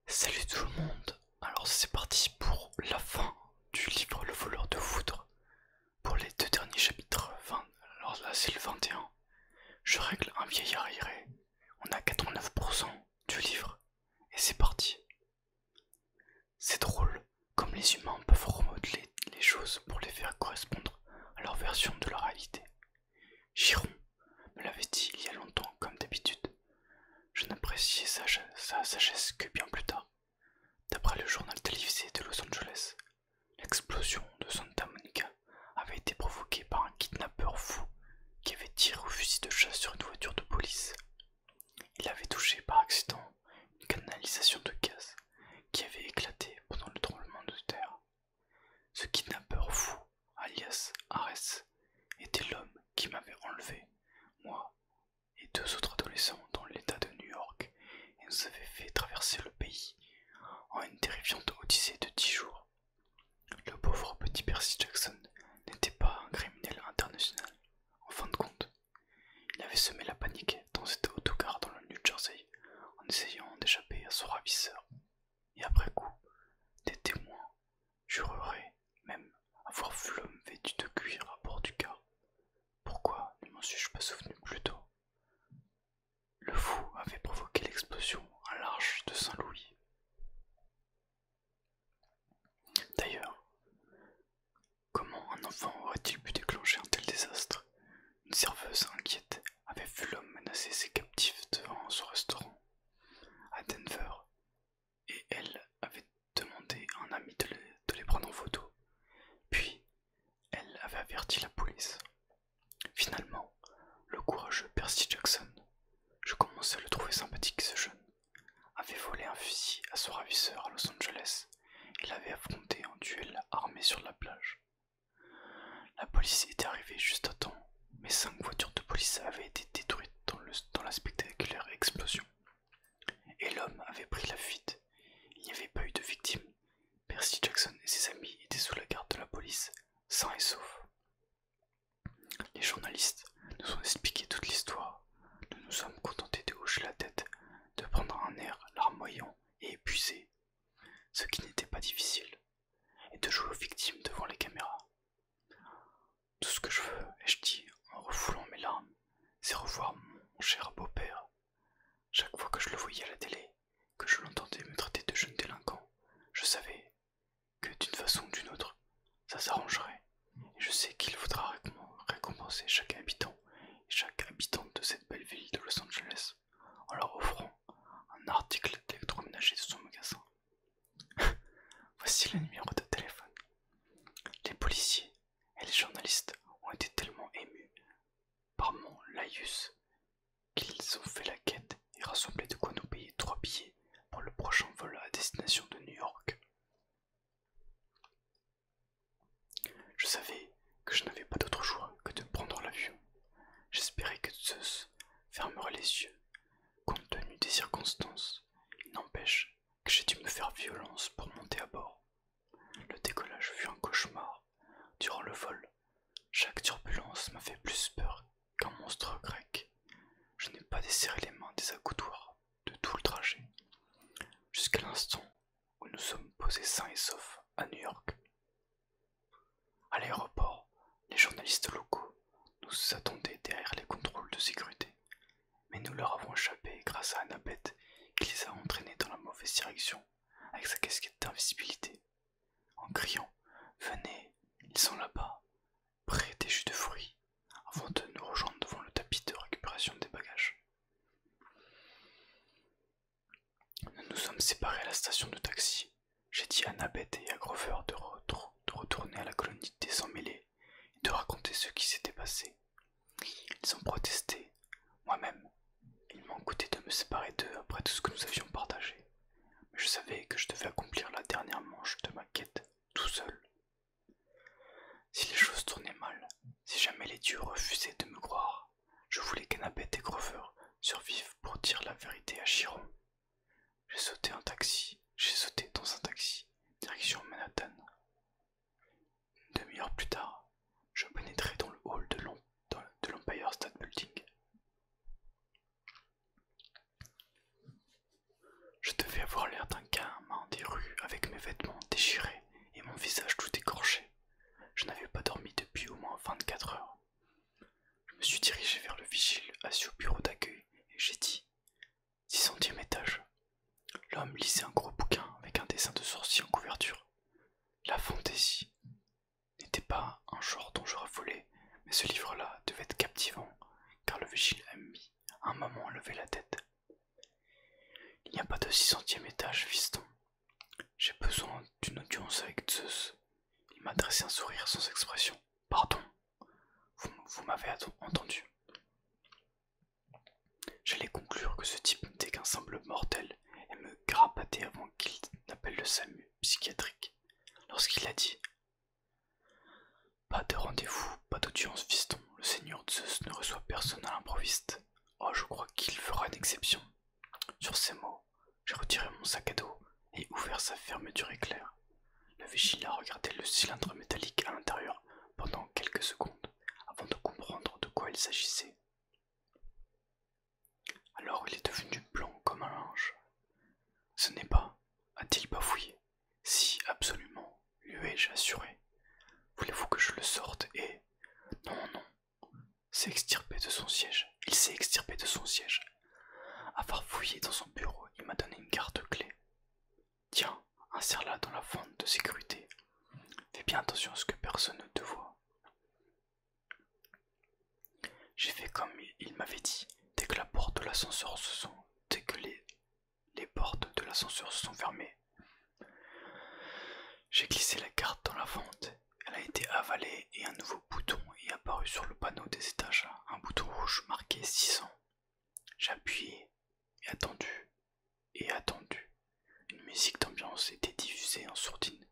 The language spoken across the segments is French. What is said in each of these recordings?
Salut tout le monde, alors c'est parti pour la fin du livre Le voleur de foudre. Pour les deux derniers chapitres, 20, alors là c'est le 21. Je règle un vieillard iré. On a 89% du livre et c'est parti. C'est drôle, comme les humains peuvent remodeler les choses pour les faire correspondre à leur version de la réalité. Chiron me l'avait dit il y a longtemps comme d'habitude. Je n'appréciais sa sagesse que bien plus tard. D'après le journal télévisé de Los Angeles, l'explosion de Santa Monica avait été provoquée par un kidnappeur fou qui avait tiré au fusil de chasse sur une voiture de police. Il avait touché par accident une canalisation de gaz qui avait éclaté pendant le tremblement de terre. Ce kidnappeur fou, alias Ares, était l'homme qui m'avait enlevé, moi et deux autres adolescents dans l'état de New York et nous avait fait traverser le pays en une terrifiante odyssée de 10 jours. Le pauvre petit Percy Jackson n'était pas un criminel international. En fin de compte, il avait semé la panique dans cet autocar dans le New Jersey en essayant d'échapper à son ravisseur. Et après coup, des témoins jureraient même avoir vu l'homme vêtu de cuir à bord du car. Pourquoi ne m'en suis-je pas souvenu plus tôt? Le fou avait provoqué l'explosion à l'Arche de Saint-Louis. D'ailleurs, comment un enfant aurait-il pu déclencher un tel désastre? Une serveuse inquiète avait vu l'homme menacer ses captifs devant son restaurant à Denver et elle avait demandé à un ami de les prendre en photo. Puis, elle avait averti la police. Finalement, le courageux Percy Jackson, je commençais à le trouver sympathique ce jeune, avait volé un fusil à son ravisseur à Los Angeles et l'avait affronté en duel armé sur la plage. La police était arrivée juste à temps, mais 5 voitures de police avaient été détruites dans la spectaculaire explosion. Et l'homme avait pris la fuite. Il n'y avait pas eu de victimes. Percy Jackson et ses amis étaient sous la garde de la police, sains et saufs. Les journalistes nous ont expliqué toute l'histoire. Nous nous sommes contentés de hocher la tête, de prendre un air larmoyant et épuisé, ce qui n'était pas difficile, et de jouer aux victimes devant les caméras. Tout ce que je veux, ai-je dit en refoulant mes larmes, c'est revoir mon cher beau-père. Chaque fois que je le voyais à la télé, que je l'entendais me traiter de jeune délinquant, je savais que d'une façon ou d'une autre, ça s'arrangerait, et je sais qu'il faudra récompenser chaque habitant et chaque habitante de cette belle ville de Los Angeles en leur offrant un article d'électroménager de son magasin. Voici le numéro de téléphone. Les policiers et les journalistes ont été tellement émus par mon laïus qu'ils ont fait la quête et rassemblé de quoi nous payer 3 billets pour le prochain vol à destination de New York. Je savais que je n'avais pas d'autre choix que de prendre l'avion. J'espérais que Zeus fermerait les yeux, compte tenu des circonstances. Il n'empêche que j'ai dû me faire violence pour monter à bord. Le décollage fut un cauchemar. Durant le vol, chaque turbulence m'a fait plus peur qu'un monstre grec. Je n'ai pas desserré les mains des accoudoirs de tout le trajet, jusqu'à l'instant où nous sommes posés sains et saufs à New York. À l'aéroport, les journalistes locaux nous attendaient derrière les contrôles de sécurité, mais nous leur avons échappé grâce à Annabeth qui les a entraînés dans la mauvaise direction avec sa casquette d'invisibilité. En criant « Venez, ils sont là-bas !» près des jus de fruits, avant de nous rejoindre devant le tapis de récupération des bagages. Nous nous sommes séparés à la station de taxi. J'ai dit à Annabeth et à Grover de retourner à la colonie des sans-mêlés et de raconter ce qui s'était passé. Ils ont protesté. Moi-même, il m'en coûtait de me séparer d'eux après tout ce que nous avions partagé. Mais je savais que je devais accomplir la dernière manche de ma quête tout seul. Si les choses tournaient mal, si jamais les dieux refusaient de me croire, je voulais qu'Annabeth et Grover survivent pour dire la vérité à Chiron. J'ai sauté dans un taxi, direction Manhattan. Une demi-heure plus tard, je pénétrais dans le hall de l'Empire State Building. Je devais avoir l'air d'un calme homme lisait un gros bouquin avec un dessin de sorcier en couverture. La fantaisie n'était pas un genre dont je raffolais, mais ce livre-là devait être captivant, car le vigile a mis un moment à lever la tête. Il n'y a pas de 600e étage, fiston. J'ai besoin d'une audience avec Zeus. Il m'a adressé un sourire sans expression. Pardon, vous m'avez entendu. J'allais conclure que ce type n'était qu'un simple mortel et me carapater avant qu'il n'appelle le SAMU psychiatrique. Lorsqu'il a dit « Pas de rendez-vous, pas d'audience, fiston. Le seigneur Zeus ne reçoit personne à l'improviste. Oh, je crois qu'il fera une exception. » Sur ces mots, j'ai retiré mon sac à dos et ouvert sa fermeture éclair. Le vigile a regardé le cylindre métallique à l'intérieur pendant quelques secondes avant de comprendre de quoi il s'agissait. Alors il est devenu blanc comme un linge. Ce n'est pas, a-t-il bafouillé. Si, absolument, lui ai-je assuré. Voulez-vous que je le sorte et... Non, non. C'est extirpé de son siège. Il s'est extirpé de son siège. À farfouiller dans son bureau, il m'a donné une carte clé. Tiens, insère-la dans la fente de sécurité. Fais bien attention à ce que personne ne te voie. J'ai fait comme il m'avait dit. Dès que les portes de l'ascenseur se sont fermées, j'ai glissé la carte dans la fente. Elle a été avalée et un nouveau bouton est apparu sur le panneau des étages. Un bouton rouge marqué 600. J'ai appuyé et attendu et attendu. Une musique d'ambiance était diffusée en sourdine.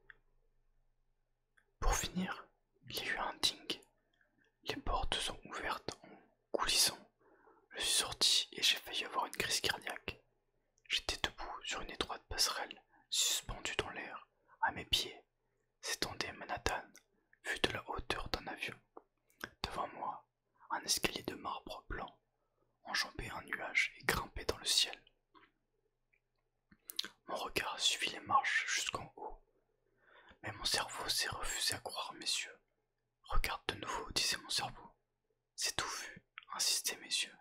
Pour finir, il y a eu un ding. Les portes sont ouvertes en coulissant. Je suis sorti et j'ai failli avoir une crise cardiaque. J'étais debout sur une étroite passerelle, suspendue dans l'air. À mes pieds s'étendait Manhattan, vue de la hauteur d'un avion. Devant moi, un escalier de marbre blanc enjambait un nuage et grimpait dans le ciel. Mon regard suivit les marches jusqu'en haut, mais mon cerveau s'est refusé à croire mes yeux. Regarde de nouveau, disait mon cerveau. C'est tout vu, insistaient mes yeux.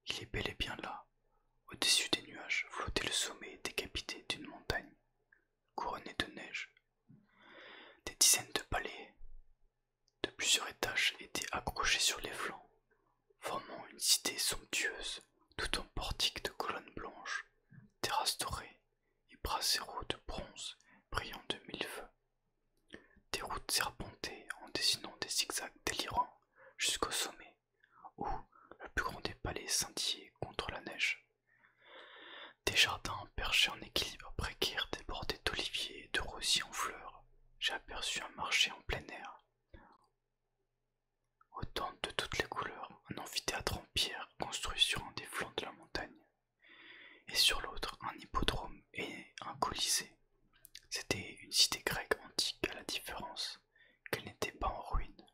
Il est bel et bien là. Au-dessus des nuages flottait le sommet décapité d'une montagne, couronnée de neige. Des dizaines de palais de plusieurs étages étaient accrochés sur les flancs, formant une cité somptueuse, tout en portique de colonnes blanches, terrasses dorées et brasseros de bronze brillant de mille feux. Des routes serpentaient en dessinant des zigzags délirants jusqu'au sommet, où le plus grand des palais scintillait contre la neige. Des jardins perchés en équilibre précaire débordaient d'oliviers et de rosiers en fleurs. J'ai aperçu un marché en plein air. Autant de toutes les couleurs, un amphithéâtre en pierre construit sur un des flancs de la montagne. Et sur l'autre, un hippodrome et un colisée. C'était une cité grecque antique à la différence qu'elle n'était pas en ruine.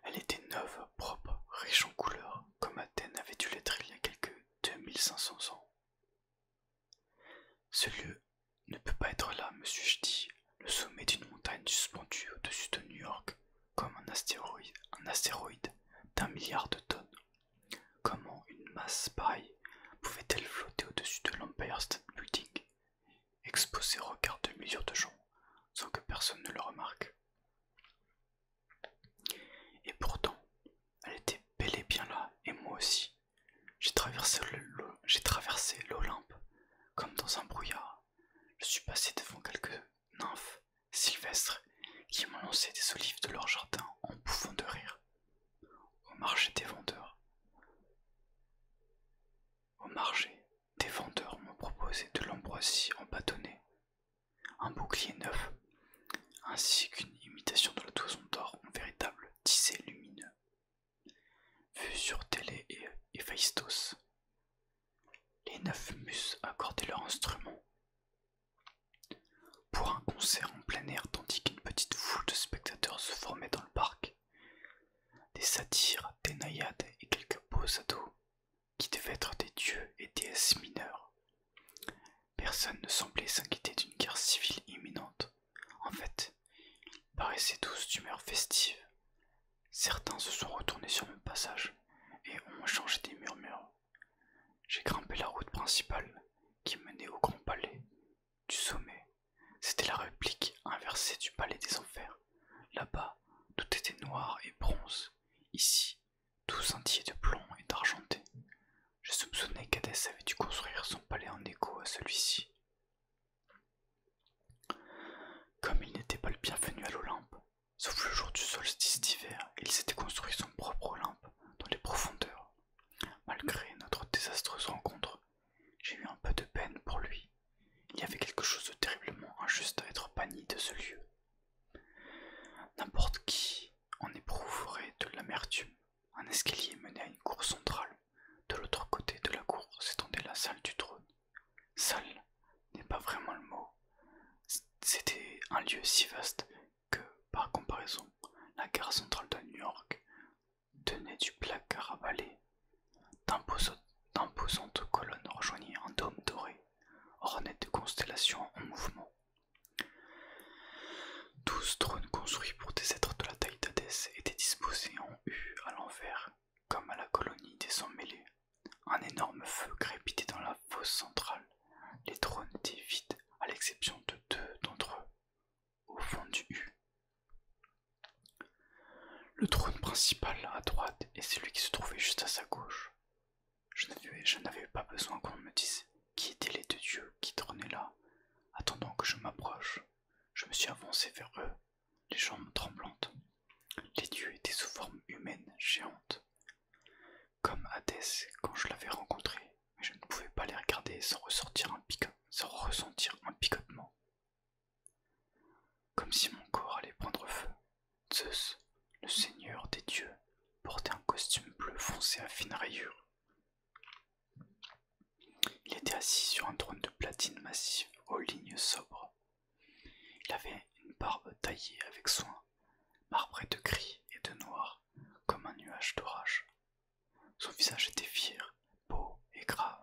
Elle était neuve, propre, riche en couleurs, comme Athènes avait dû l'être il y a quelques 2500 ans. Ce lieu ne peut pas être là, me suis-je dit, le sommet d'une montagne suspendue au-dessus de New York, comme un astéroïde d'1 milliard de tonnes. Comment une masse pareille pouvait-elle flotter au-dessus de l'Empire State Building, exposée au regard de millions de gens, sans que personne ne le remarque? Et pourtant, elle était bel et bien là, et moi aussi. J'ai traversé l'Olympe comme dans un brouillard. Je suis passé devant quelques nymphes sylvestres qui m'ont lancé des olives de leur jardin en bouffant de rire. Au marché, des vendeurs m'ont proposé de l'ambroisie en bâtonnet, un bouclier neuf, ainsi qu'une imitation de la toison d'or en véritable tisser lumineux, vu sur Télé et Héphaïstos. Les 9 muses accordaient leur instrument pour un concert en plein air, tandis qu'une petite foule de spectateurs se formait dans le parc. Des satyres, des naïades et quelques beaux ados qui devaient être des dieux et déesses mineurs. Personne ne semblait s'inquiéter d'une guerre civile imminente. En fait, ils paraissaient tous d'humeur festive. Certains se sont retournés sur mon passage et ont échangé des murmures. J'ai grimpé la route principale qui menait au grand palais du sommet. C'était la réplique inversée du palais des enfers. Là-bas, tout était noir et bronze. Ici, tout scintillait de plomb et d'argenté. Je soupçonnais qu'Hadès avait dû construire son palais en écho à celui-ci. Comme il n'était pas le bienvenu à l'Olympe, sauf le jour du solstice d'hiver, il s'était construit son propre Olympe dans les profondeurs. Malgré notre désastreuse rencontre, j'ai eu un peu de peine pour lui. Il y avait quelque chose de terriblement injuste à être banni de ce lieu. N'importe qui en éprouverait de l'amertume. Un escalier menait à une cour centrale. De l'autre côté de la cour s'étendait la salle du trône. Salle n'est pas vraiment le mot. C'était un lieu si vaste que, par comparaison, la gare centrale de New York tenait du placard à balai. D'imposantes colonnes rejoignaient un dôme doré, orné de constellations en mouvement. 12 trônes construits pour des êtres de la taille d'Hadès étaient disposés en U à l'envers, comme à la colonie des Sans Mêlés. Un énorme feu crépitait dans la fosse centrale. Les trônes étaient vides, à l'exception de 2 d'entre eux, au fond du U. Le trône principal à droite et celui qui se trouvait juste à sa gauche. Je n'avais pas besoin qu'on me dise qui étaient les 2 dieux qui trônaient là. Attendant que je m'approche, je me suis avancé vers eux, les jambes tremblantes. Les dieux étaient sous forme humaine géante, comme Hadès quand je l'avais rencontré, mais je ne pouvais pas les regarder sans ressentir un picotement. Comme si mon corps allait prendre feu. Zeus, le seigneur des dieux, portait un costume bleu foncé à fines rayures. Il était assis sur un trône de platine massive aux lignes sobres. Il avait une barbe taillée avec soin, marbrée de gris et de noir, comme un nuage d'orage. Son visage était fier, beau et grave,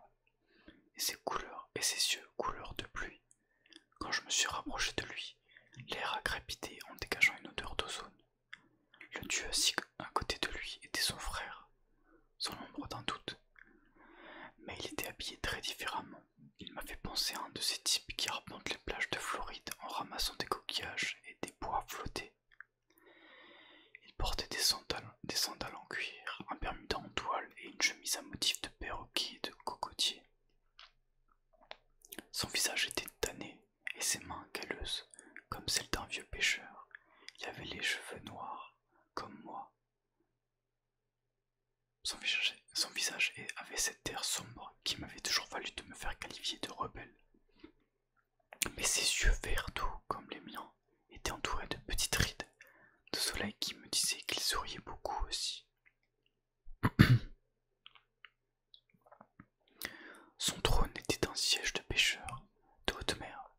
et ses yeux couleur de pluie. Quand je me suis rapproché de lui, l'air a crépité en dégageant une odeur d'ozone. Le dieu assis à côté de lui était son frère, sans l'ombre d'un doute. Mais il était habillé très différemment. Il m'a fait penser à un de ces types qui arpentent les plages de Floride en ramassant des coquillages et des bois flottés. Il portait des sandales en cuir, un bermuda en toile et une chemise à motifs de perroquet et de cocotier. Son visage était tanné et ses mains calleuses, comme celles d'un vieux pêcheur. Il avait les cheveux noirs, comme moi. Son visage avait cette air sombre qui m'avait toujours valu de me faire qualifier de rebelle. Mais ses yeux verts doux comme les miens étaient entourés de petites rides de soleil qui me disaient qu'il souriait beaucoup aussi. Son trône était un siège de pêcheur de haute mer.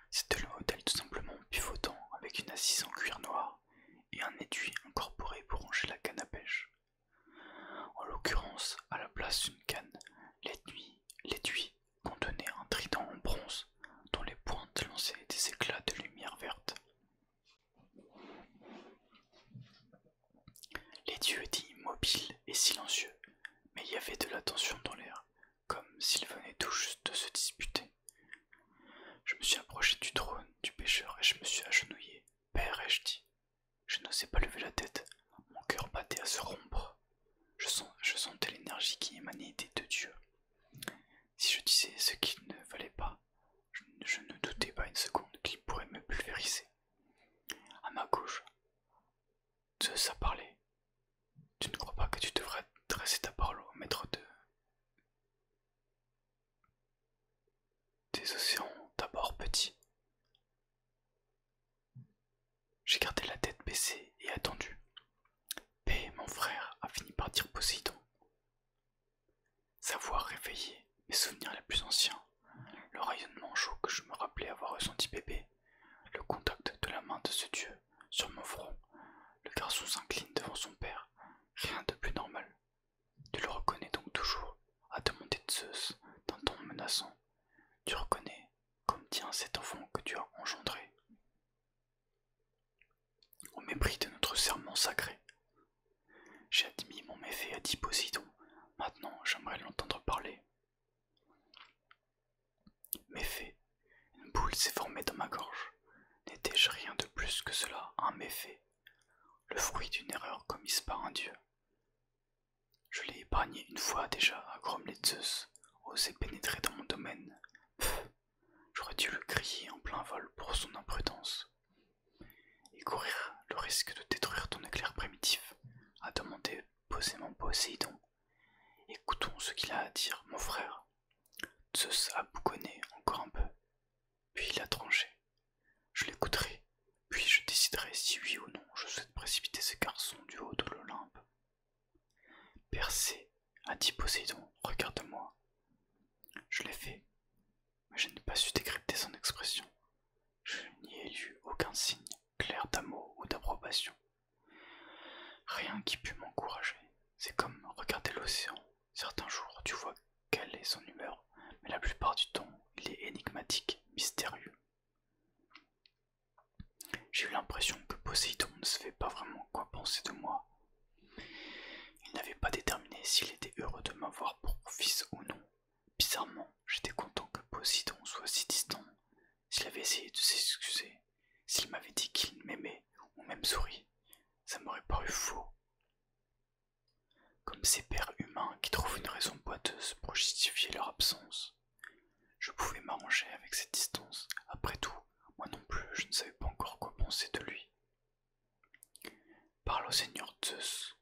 C'était le modèle tout simplement pivotant avec une assise en cuir noir et un étui incorporé pour ranger la canne à pêche. En l'occurrence, à la place d'une canne, l'étui contenait un trident en bronze dont les pointes lançaient des éclats de lumière verte. Les dieux étaient immobiles et silencieux, mais il y avait de la tension dans l'air, comme s'ils venaient tout juste de se disputer. Je me suis approché du trône du pêcheur et je me suis agenouillé. Père, ai-je dit. Je n'osais pas lever la tête, mon cœur battait à se rompre. Je sentais l'énergie qui émanait des 2 dieux. Si je disais ce qu'il ne fallait pas, je ne doutais pas une seconde qu'il pourrait me pulvériser. À ma gauche, Zeus a parlé. Tu ne crois pas que tu devrais dresser ta parole au maître des océans, d'abord petit. J'ai gardé la tête baissée et attendu. Paix, mon frère, a fini par dire Poséidon. Sa voix réveillait mes souvenirs les plus anciens, le rayonnement chaud que je me rappelais avoir ressenti bébé, le contact de la main de ce dieu sur mon front. Le garçon s'incline devant son père, rien de plus normal. Tu le reconnais donc toujours, a demandé Zeus d'un ton menaçant. Tu reconnais comme tient cet enfant que tu as engendré. Au mépris de notre serment sacré. J'ai admis mon méfait, a dit Poséidon. Maintenant, j'aimerais l'entendre parler. méfait. Une boule s'est formée dans ma gorge. N'étais-je rien de plus que cela, un méfait, le fruit d'une erreur commise par un dieu? Je l'ai épargné une fois déjà à grommeler Zeus, osé pénétrer dans mon domaine. Pfff, j'aurais dû le griller en plein vol pour son imprudence. Et courir le risque de détruire ton éclair primitif, a demandé posément Poséidon. Écoutons ce qu'il a à dire, mon frère. Zeus a bougonné encore un peu, puis il a tranché. Je l'écouterai, puis je déciderai si oui ou non je souhaite précipiter ce garçon du haut de l'Olympe. Persée, a dit Poséidon, regarde-moi. Je l'ai fait, mais je n'ai pas su décrypter son expression. Je n'y ai lu aucun signe clair d'amour ou d'approbation. Rien qui pût m'encourager. C'est comme regarder l'océan. Certains jours, tu vois quelle est son humeur, mais la plupart du temps, il est énigmatique, mystérieux. J'ai eu l'impression que Poséidon ne savait pas vraiment quoi penser de moi. Il n'avait pas déterminé s'il était heureux de m'avoir pour fils ou non. Bizarrement, j'étais content que Poséidon soit si distant. S'il avait essayé de s'excuser, s'il m'avait dit qu'il m'aimait ou même souri, ça m'aurait paru faux. Comme ces pères humains qui trouvent une raison boiteuse pour justifier leur absence. Je pouvais m'arranger avec cette distance. Après tout, moi non plus, je ne savais pas encore quoi penser de lui. Parle au Seigneur Zeus.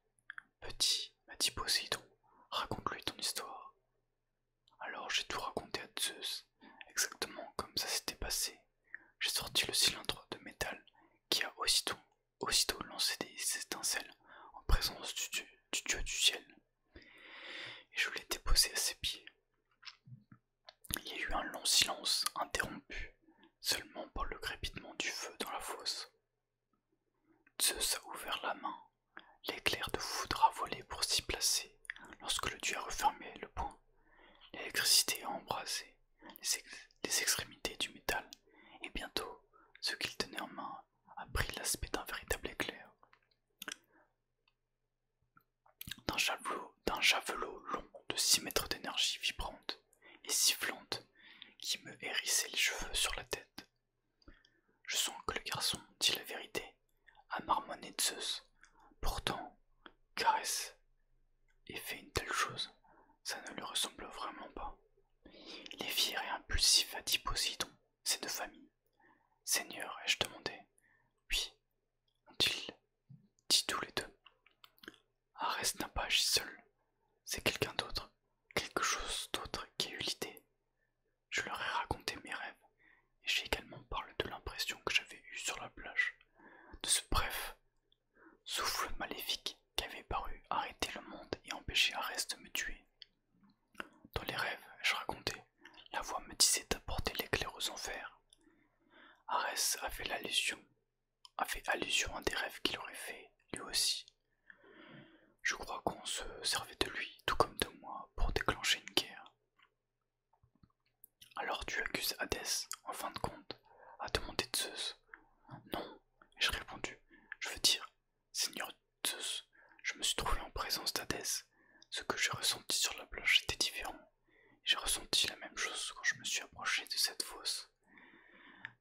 Petit, m'a dit Poséidon, raconte-lui ton histoire. Alors j'ai tout raconté à Zeus, exactement comme ça s'était passé. J'ai sorti le cylindre de métal qui a aussitôt lancé des étincelles en présence du dieu du ciel. Et je l'ai déposé à ses pieds. Il y a eu un long silence interrompu seulement par le crépitement du feu dans la fosse. Zeus a ouvert la main. L'éclair de foudre a volé pour s'y placer lorsque le dieu a refermé le poing. L'électricité a embrasé les extrémités du métal et bientôt, ce qu'il tenait en main a pris l'aspect d'un véritable éclair. D'un javelot long de 6 mètres d'énergie vibrante et sifflante qui me hérissait les cheveux sur la tête. Je sens que le garçon dit la vérité, a marmonné Zeus. Pourtant, caresse et fait une telle chose, ça ne lui ressemble vraiment pas. Il est fier et impulsif, a dit Poséidon, c'est de famille. Seigneur, ai-je demandé? Oui, ont-ils dit tous les deux. Arès n'a pas agi seul, c'est quelqu'un d'autre, quelque chose d'autre qui a eu l'idée. Je leur ai raconté mes rêves, et j'ai également parlé de l'impression que j'avais eue sur la plage, de ce bref souffle maléfique qui avait paru arrêter le monde et empêcher Arès de me tuer. Dans les rêves, je racontais, la voix me disait d'apporter l'éclair aux enfers. Arès a fait allusion à des rêves qu'il aurait fait, lui aussi. Je crois qu'on se servait de lui, tout comme de moi, pour déclencher une guerre. Alors tu accuses Hadès, en fin de compte, a demandé Zeus. Non, ai-je répondu, je veux dire, Seigneur Zeus, je me suis trouvé en présence d'Hadès. Ce que j'ai ressenti sur la plage était différent. J'ai ressenti la même chose quand je me suis approché de cette fosse.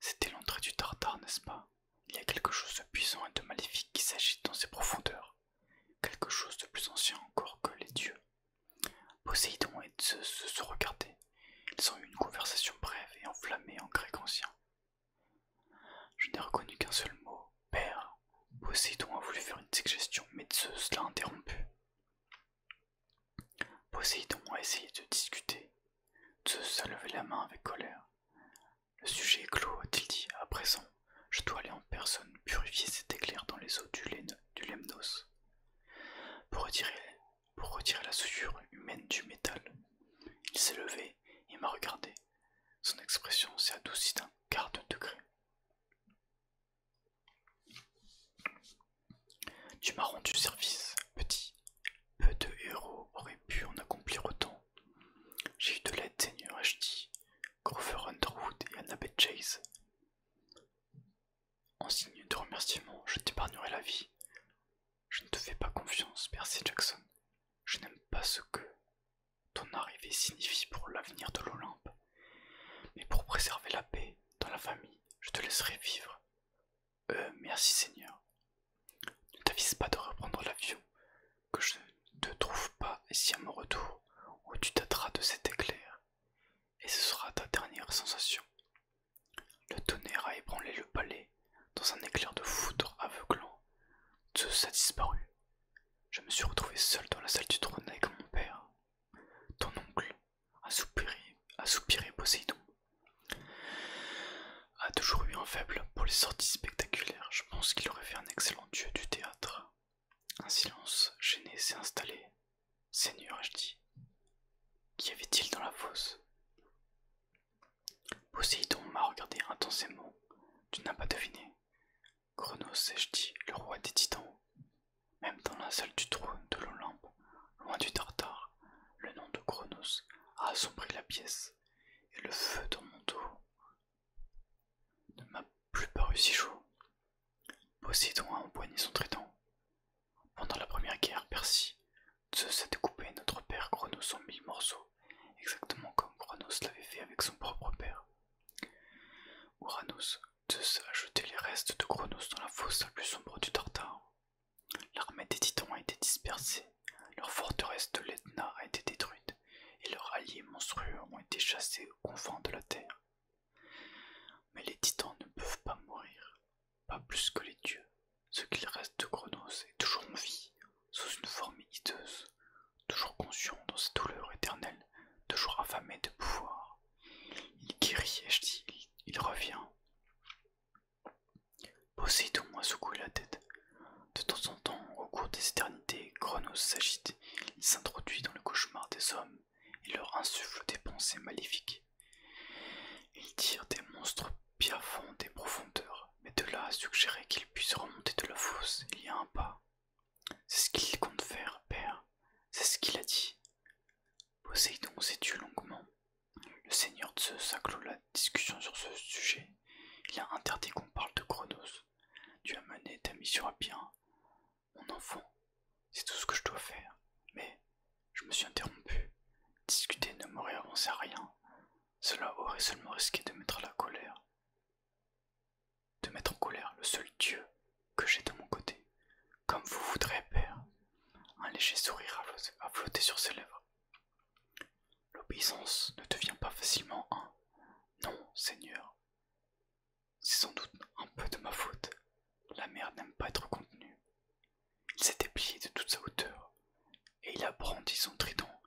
C'était l'entrée du Tartare, n'est-ce pas? Il y a quelque chose de puissant et de maléfique qui s'agite dans ces profondeurs. Quelque chose de plus ancien encore que les dieux. Poséidon et Zeus se sont regardés. Ils ont eu une conversation brève et enflammée en grec ancien. Je n'ai reconnu qu'un seul mot, père. Poséidon a voulu faire une suggestion, mais Zeus l'a interrompu. Poséidon a essayé de discuter. Zeus a levé la main avec colère. Le sujet est clos, a-t-il dit. À présent, je dois aller en personne purifier cet éclair dans les eaux du Lemnos. Pour retirer la souillure humaine du métal. Il s'est levé et m'a regardé. Son expression s'est adoucie d'un quart de degré. Tu m'as rendu service, petit. Peu de héros auraient pu en accomplir autant. J'ai eu de l'aide, Seigneur, ai-je dit. Grover Underwood et Annabeth Chase. En signe de remerciement, je t'épargnerai la vie. Je ne te fais pas confiance, Percy Jackson. Je n'aime pas ce que ton arrivée signifie pour l'avenir de l'Olympe. Mais pour préserver la paix dans la famille, je te laisserai vivre. Merci Seigneur. Ne t'avise pas de reprendre l'avion, que je ne te trouve pas ici à mon retour, où tu tâteras de cet éclair, et ce sera ta dernière sensation. Le tonnerre a ébranlé le palais dans un éclair de foudre aveuglant. Zeus a disparu. Je me suis retrouvé seul dans la salle du trône avec mon père. Ton oncle a soupiré Poséidon. A toujours eu un faible pour les sorties spectaculaires. Je pense qu'il aurait fait un excellent dieu du théâtre. Un silence gêné s'est installé. Seigneur, ai-je dit. Qu'y avait-il dans la fosse? Poséidon m'a regardé intensément. Tu n'as pas deviné. Cronos, ai-je dit, le roi des titans. Même dans la salle du trône de l'Olympe, loin du Tartare, le nom de Cronos a assombri la pièce, et le feu dans mon dos ne m'a plus paru si chaud. Poséidon a empoigné son trident. Pendant la première guerre Persie, Zeus a découpé notre père Cronos en 1000 morceaux, exactement comme Cronos l'avait fait avec son propre père. Uranus, Zeus a jeté les restes de Cronos dans la fosse la plus sombre du Tartare. L'armée des titans a été dispersée, leur forteresse de l'Etna a été détruite, et leurs alliés monstrueux ont été chassés aux confins de la terre. Mais les titans ne peuvent pas mourir, pas plus que les dieux. Ce qu'il reste de Cronos est toujours en vie, sous une forme hideuse, toujours conscient dans sa douleur éternelle, toujours affamé de pouvoir. Il guérit, ai-je dit, il revient. Poséidon a secoué la tête. De temps en temps, au cours des éternités, Cronos s'agite, il s'introduit dans le cauchemar des hommes et leur insuffle des pensées maléfiques. Il tire des monstres piaffant des profondeurs, mais de là à suggérer qu'il puisse remonter de la fosse, il y a un pas. C'est ce qu'il compte faire, père, c'est ce qu'il a dit. Poséidon s'est tué longuement. Le seigneur Zeus a clos la discussion sur ce sujet. Il a interdit qu'on parle de Cronos. Tu as mené ta mission à bien, mon enfant. C'est tout ce que je dois faire. Mais je me suis interrompu. Discuter ne m'aurait avancé à rien. Cela aurait seulement risqué de mettre la colère. De mettre en colère le seul Dieu que j'ai de mon côté. Comme vous voudrez, père. Un léger sourire a flotté sur ses lèvres. L'obéissance ne devient pas facilement un. Non, Seigneur. C'est sans doute un peu de ma faute. La mer n'aime pas être contenue. Il s'est déplié de toute sa hauteur, et il a brandi son trident,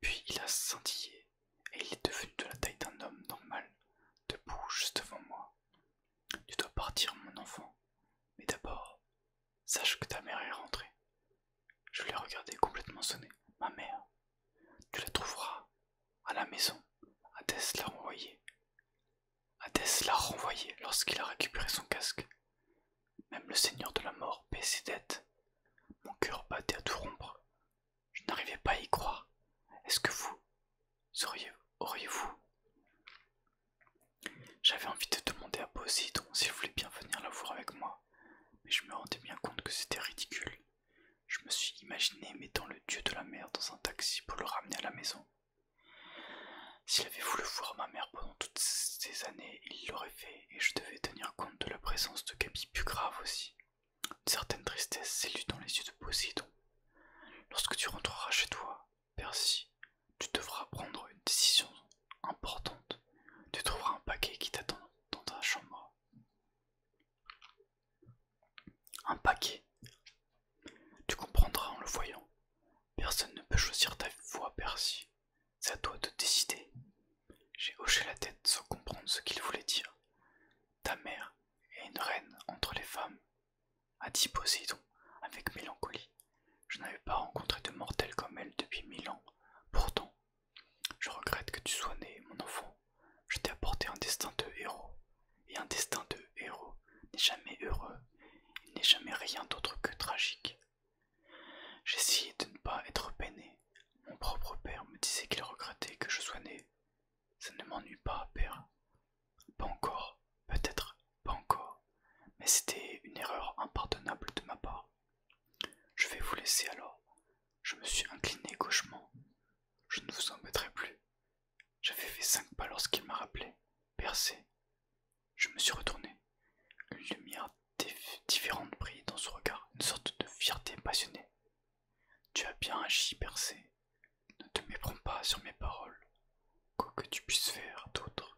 puis il a scintillé, et il est devenu de la taille d'un homme normal, debout juste devant moi. Tu dois partir, mon enfant, mais d'abord, sache que ta mère est rentrée. Je l'ai regardée complètement sonné. Ma mère, tu la trouveras à la maison. Hadès l'a renvoyée. Hadès l'a renvoyé lorsqu'il a récupéré son casque. Même le seigneur de la mort paie ses dettes. Mon cœur battait à tout rompre. Je n'arrivais pas à y croire. Est-ce que vous auriez-vous? J'avais envie de demander à Poséidon s'il voulait bien venir la voir avec moi, mais je me rendais bien compte que c'était ridicule. Je me suis imaginé mettant le dieu de la mer dans un taxi pour le ramener à la maison. S'il avait voulu voir ma mère pendant toutes ces années, il l'aurait fait, et je devais tenir compte de la présence de cabis plus grave aussi. Une certaine tristesse s'élut dans les yeux de Poséidon. Lorsque tu rentreras chez toi, Percy, tu devras prendre une décision importante. Tu trouveras un paquet qui t'attend dans ta chambre. Un paquet. Tu comprendras en le voyant. Personne ne peut choisir ta voie, Percy. C'est à toi de décider. J'ai hoché la tête sans comprendre ce qu'il voulait dire. Ta mère est une reine entre les femmes, a dit Poséidon avec mélancolie. Je n'avais pas rencontré de mortel comme elle depuis 1000 ans. Pourtant, je regrette que tu sois né, mon enfant. Je t'ai apporté un destin de héros. Et un destin de héros n'est jamais heureux. Il n'est jamais rien d'autre que tragique. J'essayais de ne pas être peiné. Mon propre père me disait qu'il regrettait que je sois né. Ça ne m'ennuie pas, père. Pas encore, peut-être pas encore. Mais c'était une erreur impardonnable de ma part. Je vais vous laisser alors. Je me suis incliné gauchement. Je ne vous embêterai plus. J'avais fait 5 pas lorsque percé. Je me suis retourné. Une lumière différente brillait dans son regard, une sorte de fierté passionnée. Tu as bien agi, Percé. Ne te méprends pas sur mes paroles. Quoi que tu puisses faire d'autre,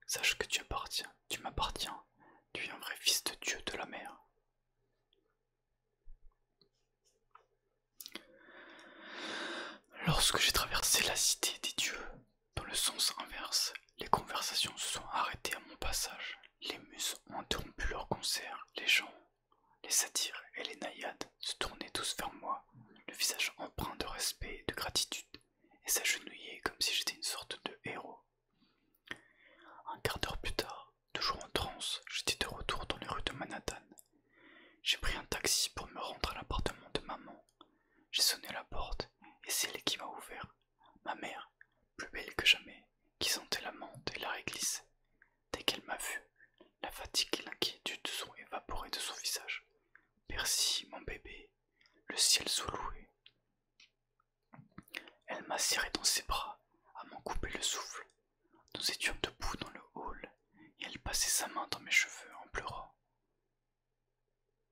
sache que tu m'appartiens. Tu es un vrai fils de Dieu de la mer. Lorsque j'ai traversé la cité des dieux, dans le sens inverse, les conversations se sont arrêtées à mon passage. Les muses ont interrompu leur concert, les gens, les satyres et les naïades se tournaient tous vers moi, le visage empreint de respect et de gratitude, et s'agenouillaient comme si j'étais une sorte de héros. Un quart d'heure plus tard, toujours en transe, j'étais de retour dans les rues de Manhattan. J'ai pris un taxi pour me rendre à l'appartement de maman. J'ai sonné à la porte, et c'est elle qui m'a ouvert. Ma mère, plus belle que jamais, qui sentait la menthe et la réglisse. Dès qu'elle m'a vu, la fatigue et l'inquiétude se sont évaporées de son visage. Merci, mon bébé, le ciel soit loué. Elle m'a serré dans ses bras, à m'en couper le souffle. Nous étions debout dans le hall, et elle passait sa main dans mes cheveux en pleurant.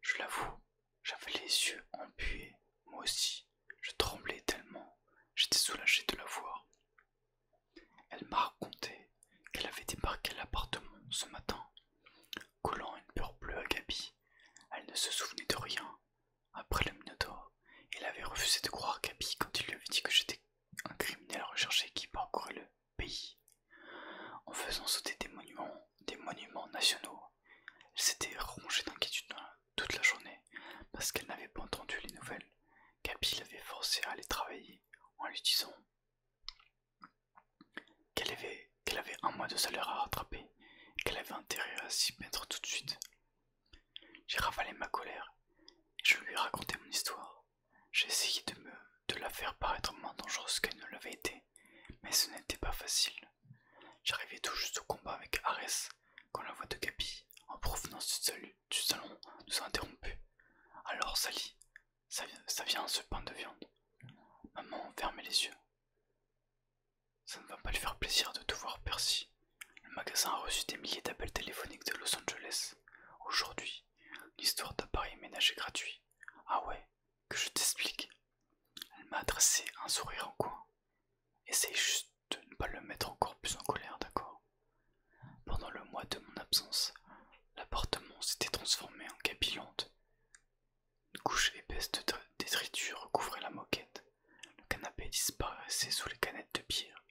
Je l'avoue, j'avais les yeux embués, moi aussi. Je tremblais tellement, j'étais soulagé de la voir. Elle m'a raconté qu'elle avait débarqué à l'appartement ce matin, collant une peur bleue à Gabi. Elle ne se souvenait de rien. Après le Minotaure, elle avait refusé de croire Gabi quand il lui avait dit que j'étais un criminel recherché qui parcourait le pays. En faisant sauter des monuments nationaux, elle s'était rongée d'inquiétude toute la journée parce qu'elle n'avait pas entendu les nouvelles. Gabi l'avait forcée à aller travailler en lui disant qu'elle avait un mois de salaire à rattraper et qu'elle avait intérêt à s'y mettre tout de suite. J'ai ravalé ma colère et je lui ai raconté mon histoire. J'ai essayé de la faire paraître moins dangereuse qu'elle ne l'avait été, mais ce n'était pas facile. J'arrivais tout juste au combat avec Arès quand la voix de Gabi, en provenance du salon, nous a interrompus. Alors Sally, ça vient ce pain de viande. Maman fermait les yeux. Ça ne va pas lui faire plaisir de te voir, Percy. Le magasin a reçu des milliers d'appels téléphoniques de Los Angeles. Aujourd'hui, l'histoire d'appareil ménager gratuit. Ah ouais, que je t'explique. Elle m'a adressé un sourire en coin. Essaye juste de ne pas le mettre encore plus en colère, d'accord? Pendant le mois de mon absence, l'appartement s'était transformé en capillante. Une couche épaisse de détritus recouvrait la moquette. Le canapé disparaissait sous les canettes de bière.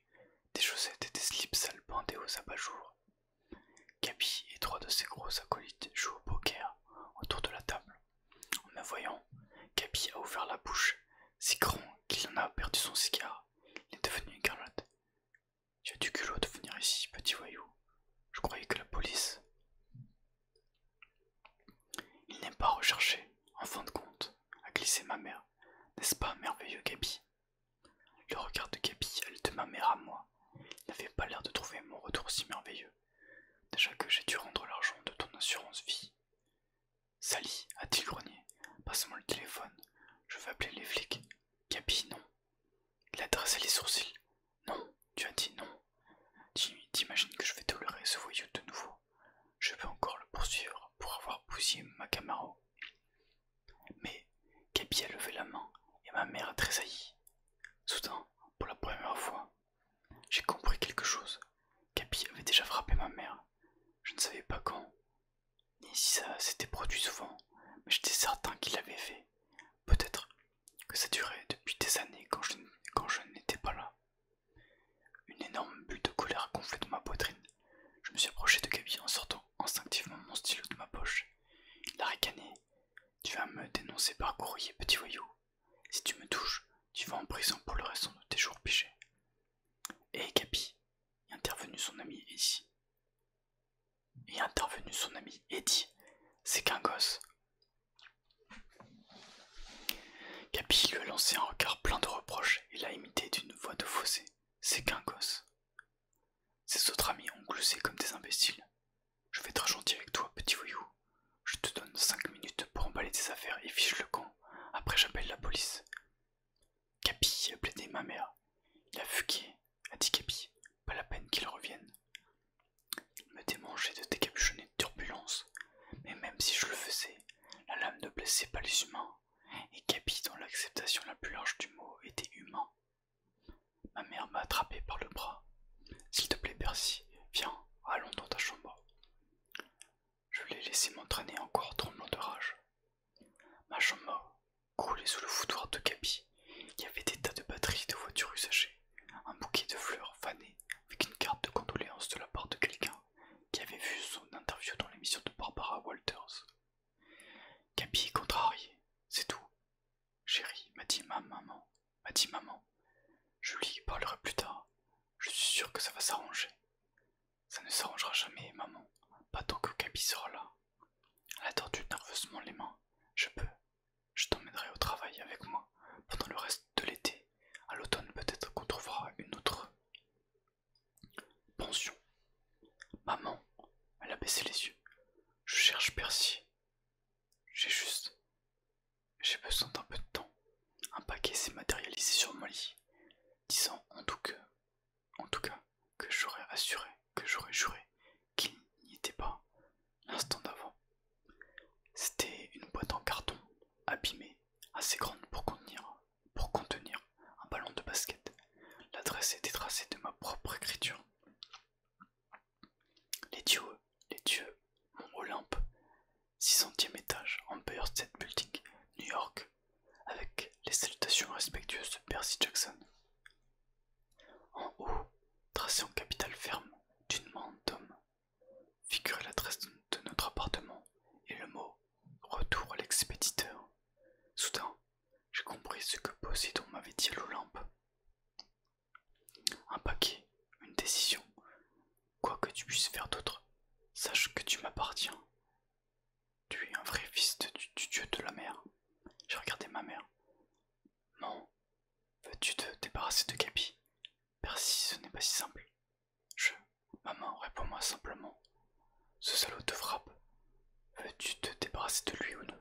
Des chaussettes et des slips sales pendaient aux abat-jours. Gabi et trois de ses gros acolytes jouent au poker autour de la table. En me voyant, Gabi a ouvert la bouche, si grand qu'il en a perdu son cigare. Il est devenu écarlate. Tu as du culot de venir ici, petit voyou. Je croyais que la police... Il n'est pas recherché, en fin de compte, a glissé ma mère. N'est-ce pas merveilleux, Gabi? Le regard de Gabi allait de ma mère à moi. Il n'avait pas l'air de trouver mon retour si merveilleux. Déjà que j'ai dû rendre l'argent de ton assurance vie. Sally, a-t-il grogné. Passe-moi le téléphone. Je vais appeler les flics. Gabi, non. Il a dressé les sourcils. Non, tu as dit non. T'imagines que je vais tolérer ce voyou de nouveau? Je peux encore le poursuivre pour avoir bousillé ma Camaro. Mais Gabi a levé la main et ma mère a tressailli. Soudain, pour la première fois, j'ai compris quelque chose. Gabi avait déjà frappé ma mère. Je ne savais pas quand, ni si ça s'était produit souvent, mais j'étais certain qu'il l'avait fait. Peut-être que ça durait depuis des années quand je n'étais pas là. Une énorme bulle de colère gonflait dans ma poitrine. Je me suis approché de Gabi en sortant instinctivement mon stylo de ma poche. Il a ricané. Tu vas me dénoncer par courrier, petit voyou. Si tu me touches, tu vas en prison pour le restant de tes jours pichés. Et Gabi, est intervenu son ami Eddie. C'est qu'un gosse. Gabi lui a lancé un regard plein de reproches et l'a imité d'une voix de fossé. C'est qu'un gosse. Ses autres amis ont gloussé comme des imbéciles. Je vais être gentil avec toi, petit voyou. Je te donne 5 minutes pour emballer tes affaires et fiche le camp. Après j'appelle la police. Gabi a plaidé ma mère. Il a fugué, a dit Gabi. Pas la peine qu'il revienne. Il m'empêcher de décapuchonner de turbulence, mais même si je le faisais, la lame ne blessait pas les humains, et Gabi, dans l'acceptation la plus large du mot, était humain. Ma mère m'a attrapé par le bras. S'il te plaît, Percy, viens, allons dans ta chambre. Je l'ai laissé m'entraîner encore tremblant de rage. Ma chambre coulait sous le foutoir de Gabi. Il y avait des tas de batteries de voitures usagées, un bouquet de fleurs fanées avec une carte de condoléances de la part de quelqu'un qui avait vu son interview dans l'émission de Barbara Walters. Gabi est contrariée, c'est tout. Chérie, m'a dit maman. Je lui parlerai plus tard. Je suis sûr que ça va s'arranger. Ça ne s'arrangera jamais, maman. Pas tant que Gabi sera là. Elle a tordu nerveusement les mains. Je t'emmènerai au travail avec moi pendant le reste de l'été. À l'automne, peut-être qu'on trouvera une autre pension. Maman, elle a baissé les yeux. Je cherche Percy. J'ai besoin d'un peu de temps. Un paquet s'est matérialisé sur mon lit, disant en tout cas que j'aurais juré qu'il n'y était pas l'instant d'avant. C'était une boîte en carton, abîmée, assez grande pour contenir un ballon de basket. L'adresse était tracée de ma propre écriture. Les dieux, mon Olympe, 600e étage, Empire State Building, New York, avec les salutations respectueuses de Percy Jackson. En haut, tracé en capitale ferme d'une main d'homme, figurait l'adresse de notre appartement et le mot « Retour à l'expéditeur ». Soudain, j'ai compris ce que Poséidon m'avait dit à l'Olympe. Un paquet, une décision, quoi que tu puisses faire d'autre, sache que tu m'appartiens. Tu es un vrai fils du dieu de la mer. J'ai regardé ma mère. Maman, veux-tu te débarrasser de Gabi? Percy, ce n'est pas si simple. Maman, réponds-moi simplement. Ce salaud te frappe. Veux-tu te débarrasser de lui ou non?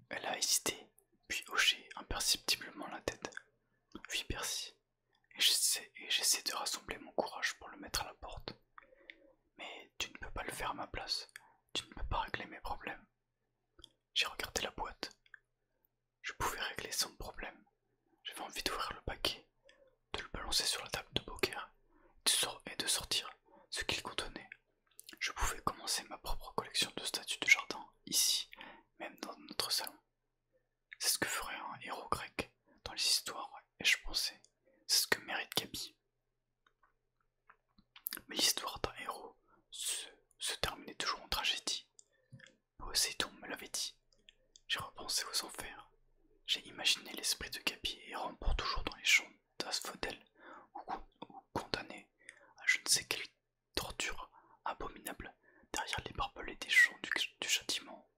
Elle a hésité, puis hoché imperceptiblement la tête. Oui, Percy. Et j'essaie de rassembler mon courage pour le mettre à la porte. Mais tu ne peux pas le faire à ma place. Tu ne peux pas régler mes problèmes. J'ai regardé la boîte. Je pouvais régler sans problème. J'avais envie d'ouvrir le paquet, de le balancer sur la table de poker et de sortir ce qu'il contenait. Je pouvais commencer ma propre collection de statues de jardin, ici, même dans notre salon. C'est ce que ferait un héros grec dans les histoires, et je pensais, c'est ce que mérite Gabi. Mais l'histoire d'un héros se terminait toujours en tragédie. Poséidon me l'avait dit. J'ai repensé aux enfers. J'ai imaginé l'esprit de Gabi errant pour toujours dans les champs d'asphodèle ou condamné à je ne sais quelle torture abominable derrière les barbelés des champs du châtiment.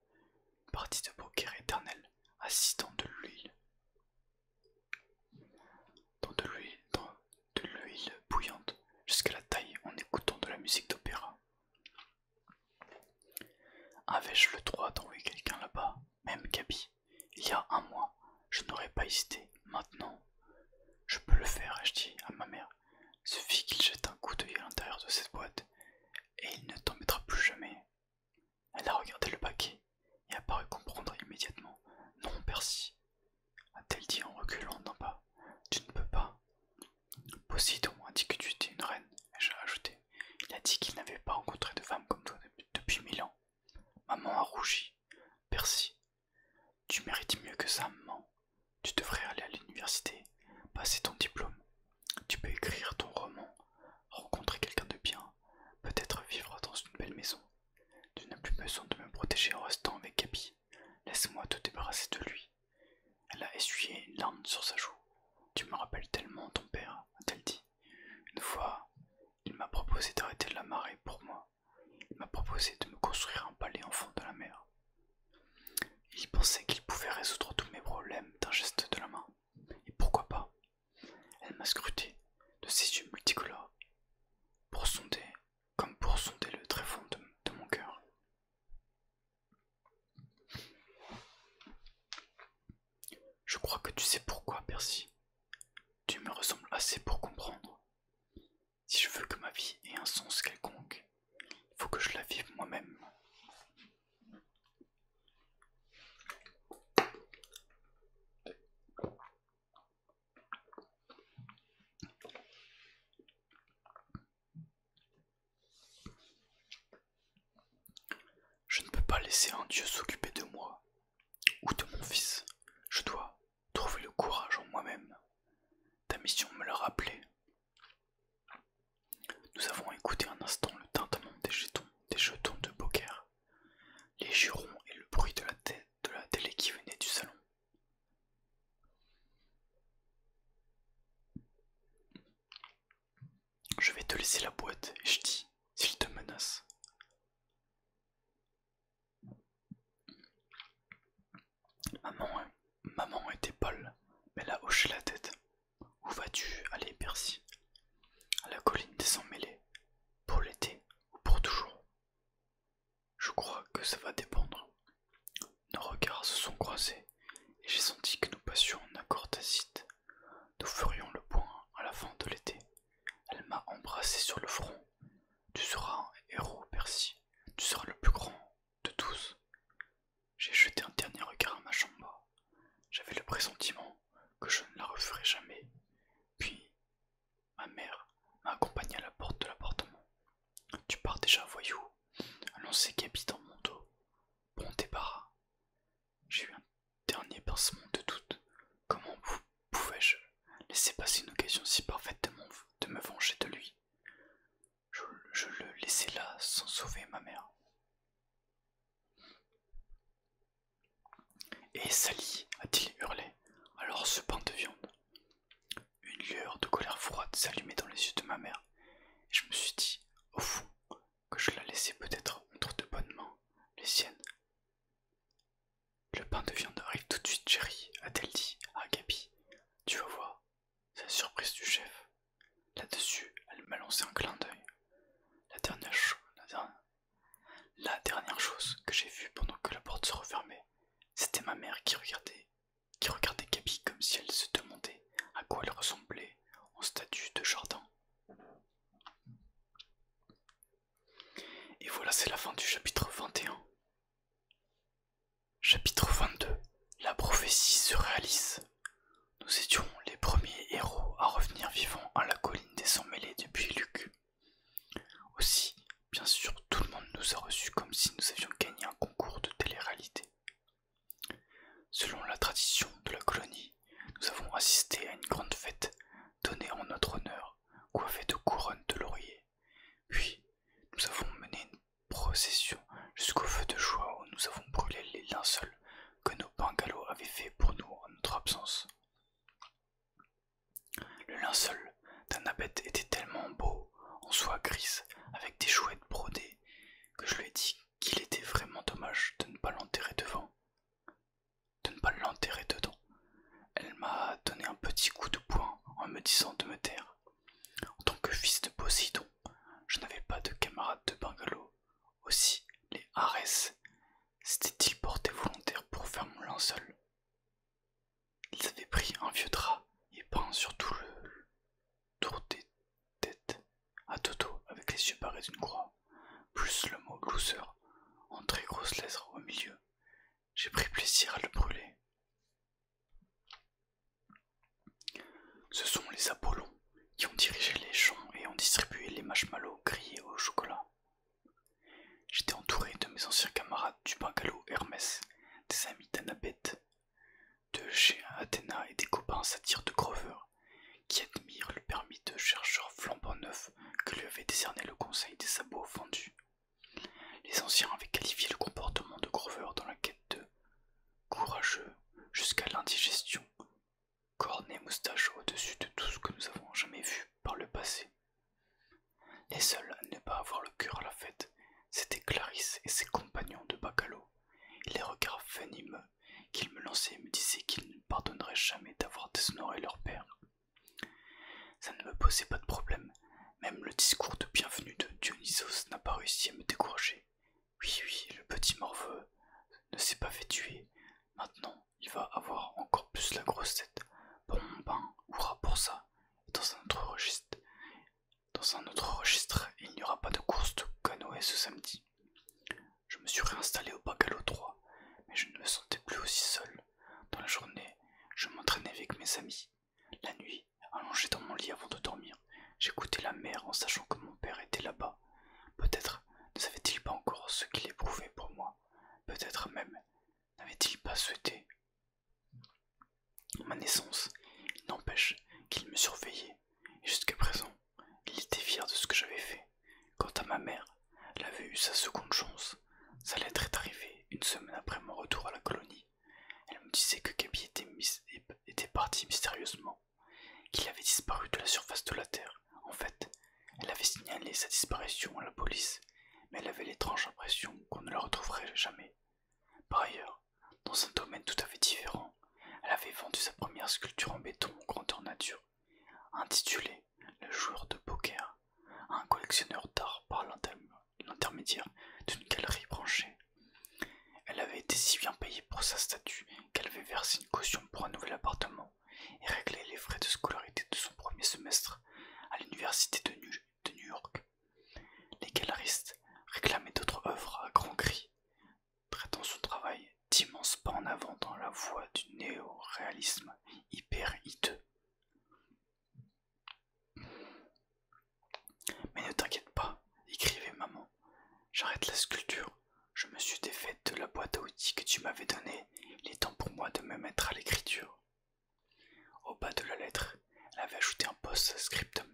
Une partie de poker éternel, assis dans de l'huile. Dans de l'huile bouillante, jusqu'à la taille en écoutant de la musique d'opéra. Avais-je le droit d'envoyer quelqu'un là-bas, même Gabi? Il y a un mois, je n'aurais pas hésité. Maintenant, je peux le faire, ai-je dit à ma mère. Suffit qu'il jette un coup d'œil à l'intérieur de cette boîte, et il ne t'en mettra plus jamais. Elle a regardé le paquet et a paru comprendre immédiatement. Non, Percy, a-t-elle dit en reculant d'un pas. Tu ne peux pas. Poséidon a dit que tu étais une reine, ai-je ajouté. Il a dit qu'il n'avait pas rencontré de femme comme toi depuis 1000 ans. Maman a rougi. Percy, tu mérites mieux que ça, maman. Tu devrais aller à l'université, passer ton diplôme. Tu peux écrire ton roman, rencontrer quelqu'un de bien, peut-être vivre dans une belle maison. Tu n'as plus besoin de me protéger en restant avec Gabi. Laisse-moi te débarrasser de lui. Elle a essuyé une larme sur sa joue. Tu me rappelles tellement ton père, a-t-elle dit. Une fois, il m'a proposé d'arrêter la marée pour moi. Il m'a proposé de me construire un palais en fond de la mer. Il pensait qu'il pouvait résoudre tous mes problèmes d'un geste de la main. Et pourquoi pas? Elle m'a scruté de ses yeux multicolores, pour sonder le tréfonds de mon cœur. Je crois que tu sais pourquoi, Percy. Tu me ressembles assez pour comprendre. Si je veux que ma vie ait un sens quelconque, pas laisser un dieu s'occuper de moi ou de mon fils. Je dois trouver le courage en moi-même. Ta mission me l'a rappelé. Nous avons écouté un instant le tintement des jetons de poker, les jurons et le bruit de la télé qui venait du salon. Je vais te laisser la boîte, et je dis, s'il te menace. Maman était pâle, mais elle a hoché la tête. Où vas-tu aller, Percy? À la colline des Sans-Mêlés. Pour l'été ou pour toujours? Je crois que ça va dépendre. Nos regards se sont croisés et j'ai senti que nous passions en accord tacite. Nous ferions le point à la fin de l'été. Elle m'a embrassé sur le front. Tu seras un héros, Percy. Tu seras le plus grand de tous. J'ai jeté un dernier regard à ma chambre. J'avais le pressentiment que je ne la referais jamais. Puis, ma mère m'a accompagné à la porte de l'appartement. Tu pars déjà, voyou, annonçait Gaby dans mon dos. Bon débarras. J'ai eu un dernier pincement de doute. Comment pouvais-je laisser passer une occasion si parfaite de me venger de lui? Je le laissais là sans sauver ma mère. Et Sally, a-t-il hurlé, alors ce pain de viande. Une lueur de colère froide s'allumait dans les yeux de ma mère, et je me suis dit, au fond, que je la laissais peut-être entre de bonnes mains, les siennes. Le pain de viande arrive tout de suite, chérie, a-t-elle dit à Gaby. Tu vas voir, c'est la surprise du chef. Là-dessus, elle m'a lancé un clin d'œil. La dernière chose que j'ai vue pendant que la porte se refermait, c'était ma mère qui regardait Gaby comme si elle se demandait à quoi elle ressemblait en statue de jardin. Et voilà, c'est la fin du chapitre 21. Chapitre 22. La prophétie se réalise. Nous étions les premiers héros à revenir vivants à la colline des Sans-Mêlés depuis Luc. Aussi, bien sûr, tout le monde nous a reçus comme si nous avions gagné un concours de télé-réalité. Selon la tradition de la colonie, nous avons assisté à une grande fête donnée en notre honneur, coiffée de couronnes de laurier. Puis, nous avons mené une procession jusqu'au feu de joie où nous avons brûlé les linceuls que nos bungalows avaient fait pour nous en notre absence. Le linceul d'Annabeth était tellement beau, en soie grise, avec des chouettes brodées, que je lui ai dit qu'il était vraiment dommage de ne pas l'enterrer dedans. Elle m'a donné un petit coup de poing en me disant de me taire. En tant que fils de Poséidon, je n'avais pas de camarades de bungalow. Aussi, les Arès s'étaient-ils portés volontaires pour faire mon linceul. Ils avaient pris un vieux drap et peint sur tout le tour des têtes à Toto avec les yeux barrés d'une croix, plus le mot loser en très grosses lettres au milieu. J'ai pris plaisir à le brûler. Ce sont les Apollons qui ont dirigé les champs et ont distribué les marshmallows grillés au chocolat. J'étais entouré de mes anciens camarades du bungalow Hermès, des amis d'Annabeth, de chez Athéna et des copains satires de Grover, qui admirent le permis de chercheur flambant neuf que lui avait décerné le conseil des sabots vendus. Les anciens avaient qualifié le comportement de Grover dans la quête de courageux jusqu'à l'indigestion, cornes et moustaches au-dessus de tout ce que nous avons jamais vu par le passé. Les seuls à ne pas avoir le cœur à la fête, c'étaient Clarisse et ses compagnons de bacalo, et les regards venimeux qu'ils me lançaient me disaient qu'ils ne pardonneraient jamais d'avoir déshonoré leur père. Ça ne me posait pas de problème, même le discours de bienvenue de Dionysos n'a pas réussi à me décourager. Oui, le petit morveux ne s'est pas fait tuer. Maintenant, il va avoir encore plus la grosse tête. Bon ben, hurrah pour ça. Et dans un autre registre, il n'y aura pas de course de canoë ce samedi. avait eu sa seconde chance. Sa lettre est arrivée une semaine après mon retour à la colonie. Elle me disait que Gaby était parti mystérieusement, qu'il avait disparu de la surface de la Terre. En fait, elle avait signalé sa disparition à la police, mais elle avait l'étrange impression qu'on ne la retrouverait jamais. Par ailleurs, dans un domaine tout à fait différent, elle avait vendu sa première sculpture en béton grandeur nature, intitulée Le joueur de poker, à un collectionneur d'art par l'intermédiaire d'une galerie branchée. Elle avait été si bien payée pour sa statue qu'elle avait versé une caution pour un nouvel appartement et réglé les frais de scolarité de son premier semestre à l'université de New York. Les galeristes réclamaient d'autres œuvres à grands cris, traitant son travail d'immenses pas en avant dans la voie du néo-réalisme hyper hideux. Mais ne t'inquiète pas, écrivait maman, j'arrête la sculpture. Je me suis défaite de la boîte à outils que tu m'avais donnée. Il est temps pour moi de me mettre à l'écriture. Au bas de la lettre, elle avait ajouté un post-scriptum.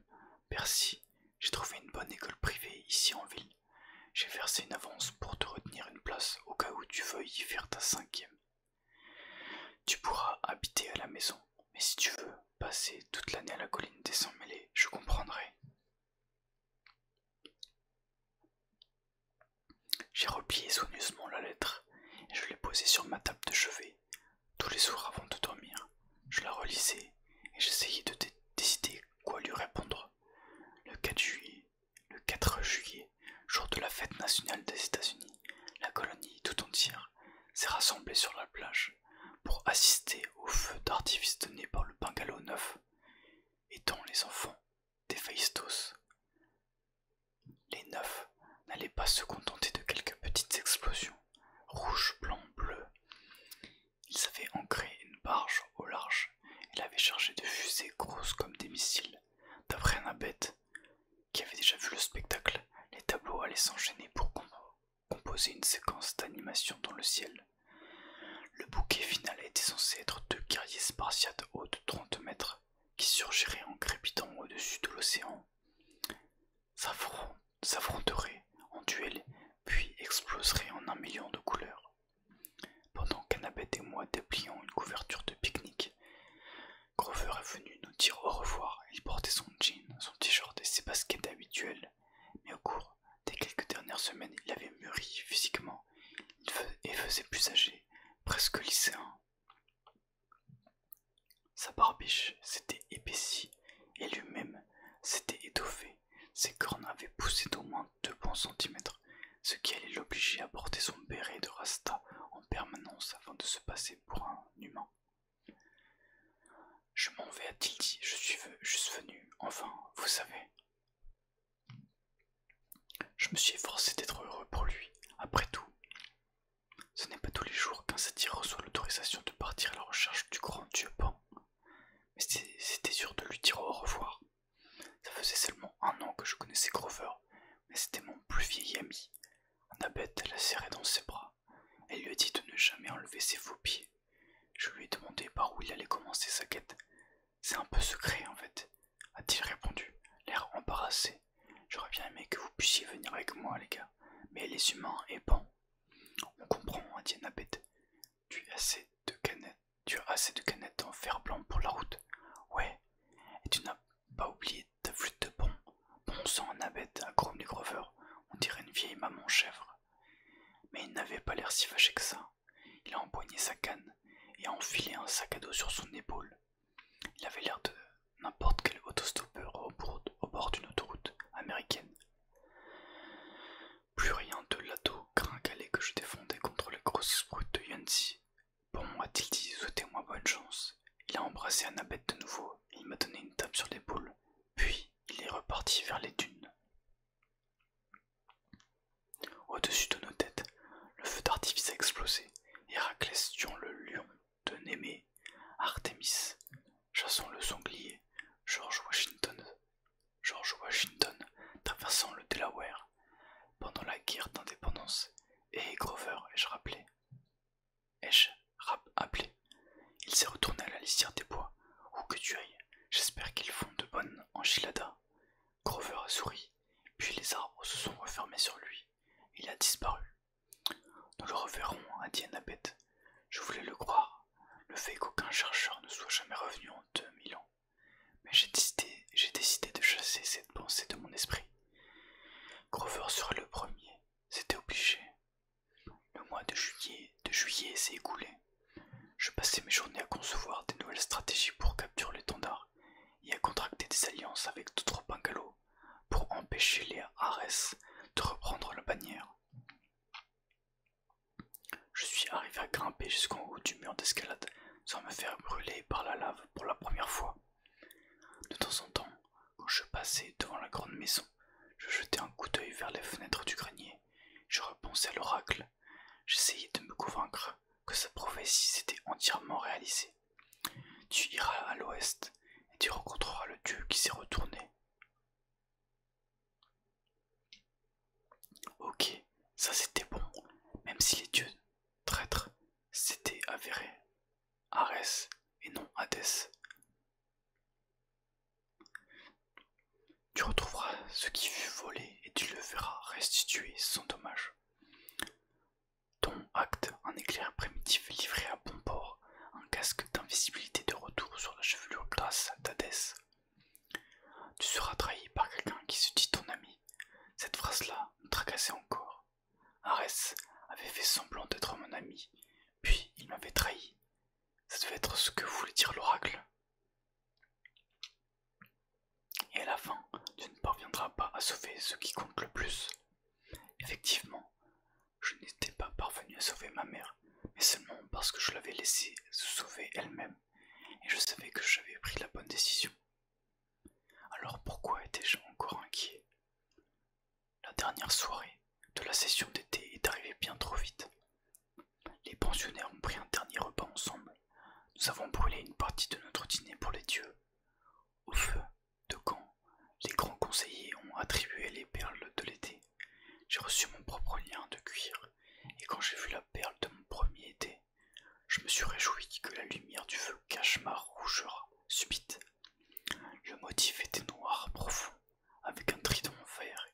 Merci, j'ai trouvé une bonne école privée ici en ville. J'ai versé une avance pour te retenir une place au cas où tu veuilles y faire ta 5e. Tu pourras habiter à la maison, mais si tu veux passer toute l'année à la colline des Sans-Mêlés, je comprendrai. J'ai replié soigneusement la lettre et je l'ai posée sur ma table de chevet. Tous les soirs avant de dormir, je la relisais et j'essayais de décider quoi lui répondre. Le 4 juillet, jour de la fête nationale des États-Unis, la colonie tout entière s'est rassemblée sur la plage pour assister au feu d'artifice donné par le bungalow neuf et dont les enfants d'Héphaïstos. Les neufs n'allaient pas se contenter de quelques petites explosions, rouge, blanc, bleu. Ils avaient ancré une barge au large et l'avaient chargée de fusées grosses comme des missiles. D'après Annabeth, qui avait déjà vu le spectacle, les tableaux allaient s'enchaîner pour composer une séquence d'animation dans le ciel. Le bouquet final était censé être deux guerriers spartiates hauts de 30 mètres qui surgiraient en crépitant au-dessus de l'océan, s'affronteraient en duel, puis exploseraient en 1 million de couleurs. Pendant qu'Annabeth et moi déplions une couverture de pique-nique, Grover est venu nous dire au revoir. Il portait son jean, son t-shirt et ses baskets habituelles, mais au cours des quelques dernières semaines, il avait mûri physiquement et faisait plus âgé, presque lycéen. Sa barbiche s'était épaissie et lui-même s'était étoffé. Ses cornes avaient poussé d'au moins 2 bons centimètres, ce qui allait l'obliger à porter son béret de rasta en permanence afin de se passer pour un humain. Je m'en vais, a-t-il dit, je suis juste venu, enfin, vous savez. Je me suis efforcé d'être heureux pour lui. Après tout, ce n'est pas tous les jours qu'un satyre reçoit l'autorisation de partir à la recherche du grand dieu Pan. Mais c'était dur de lui dire au revoir. Ça faisait seulement 1 an que je connaissais Grover, mais c'était mon plus vieil ami. Annabeth l'a serré dans ses bras. Elle lui a dit de ne jamais enlever ses faux pieds. Je lui ai demandé par où il allait commencer sa quête. C'est un peu secret en fait, a-t-il répondu, l'air embarrassé. J'aurais bien aimé que vous puissiez venir avec moi, les gars, mais les humains et bon. On comprend, a dit Annabeth. Tu as assez de canettes en fer blanc pour la route. Ouais, et tu n'as pas oublié ta flûte de Pan. Bon sang, Annabeth, a grommelé Grover. On dirait une vieille maman chèvre. Mais il n'avait pas l'air si fâché que ça. Il a empoigné sa canne et a enfilé un sac à dos sur son épaule. Il avait l'air de n'importe quel autostoppeur au bord d'une autoroute américaine. Plus rien de l'ado gringalé que je défendais contre les grosses brutes de Yancy. Bon, a-t-il dit, souhaitez-moi bonne chance. Il a embrassé Annabeth de nouveau, il m'a donné une tape sur l'épaule, puis il est reparti vers les dunes. Au-dessus de nos têtes, le feu d'artifice a explosé. Héraclès tuant le lion de Némée, Artémis chassant le sanglier, George Washington traversant le Delaware pendant la guerre d'indépendance. Et Grover, ai-je appelé. Il s'est retourné à la lisière des bois. Où que tu ailles, j'espère qu'ils font de bonnes enchiladas. Grover a souri, puis les arbres se sont refermés sur lui. disparu. Nous le reverrons, a dit Annabeth. Je voulais le croire, le fait qu'aucun chercheur ne soit jamais revenu en 2000 ans. Mais j'ai décidé de chasser cette pensée de mon esprit. Grover serait le premier, c'était obligé. Le mois de juillet s'est écoulé. Je passais mes journées à concevoir des nouvelles stratégies pour capturer l'étendard et à contracter des alliances avec d'autres bungalows pour empêcher les Ares de reprendre la bannière. Je suis arrivé à grimper jusqu'en haut du mur d'escalade sans me faire brûler par la lave pour la première fois. De temps en temps, quand je passais devant la grande maison, je jetais un coup d'œil vers les fenêtres du grenier. Je repensais à l'oracle. J'essayais de me convaincre que sa prophétie s'était entièrement réalisée. Tu iras à l'ouest et tu rencontreras le dieu qui s'est retourné. Ok, ça c'était bon, même si les dieux traîtres s'étaient avérés Arès et non Hadès. Tu retrouveras ce qui fut volé et tu le verras restitué sans dommage. Ton acte, un éclair primitif livré à bon port, un casque d'invisibilité de retour sur la chevelure grasse d'Hadès. Tu seras trahi par quelqu'un qui se dit ton ami. Cette phrase-là me tracassait encore. Arès avait fait semblant d'être mon ami, puis il m'avait trahi. Ça devait être ce que voulait dire l'oracle. Et à la fin, tu ne parviendras pas à sauver ce qui compte le plus. Effectivement, je n'étais pas parvenu à sauver ma mère, mais seulement parce que je l'avais laissée se sauver elle-même, et je savais que j'avais pris la bonne décision. Alors pourquoi étais-je encore inquiet? La dernière soirée de la session d'été est arrivée bien trop vite. Les pensionnaires ont pris un dernier repas ensemble. Nous avons brûlé une partie de notre dîner pour les dieux. Au feu de camp, les grands conseillers ont attribué les perles de l'été. J'ai reçu mon propre lien de cuir, et quand j'ai vu la perle de mon premier été, je me suis réjoui que la lumière du feu cache ma rougeur subite. Le motif était noir profond, avec un trident vert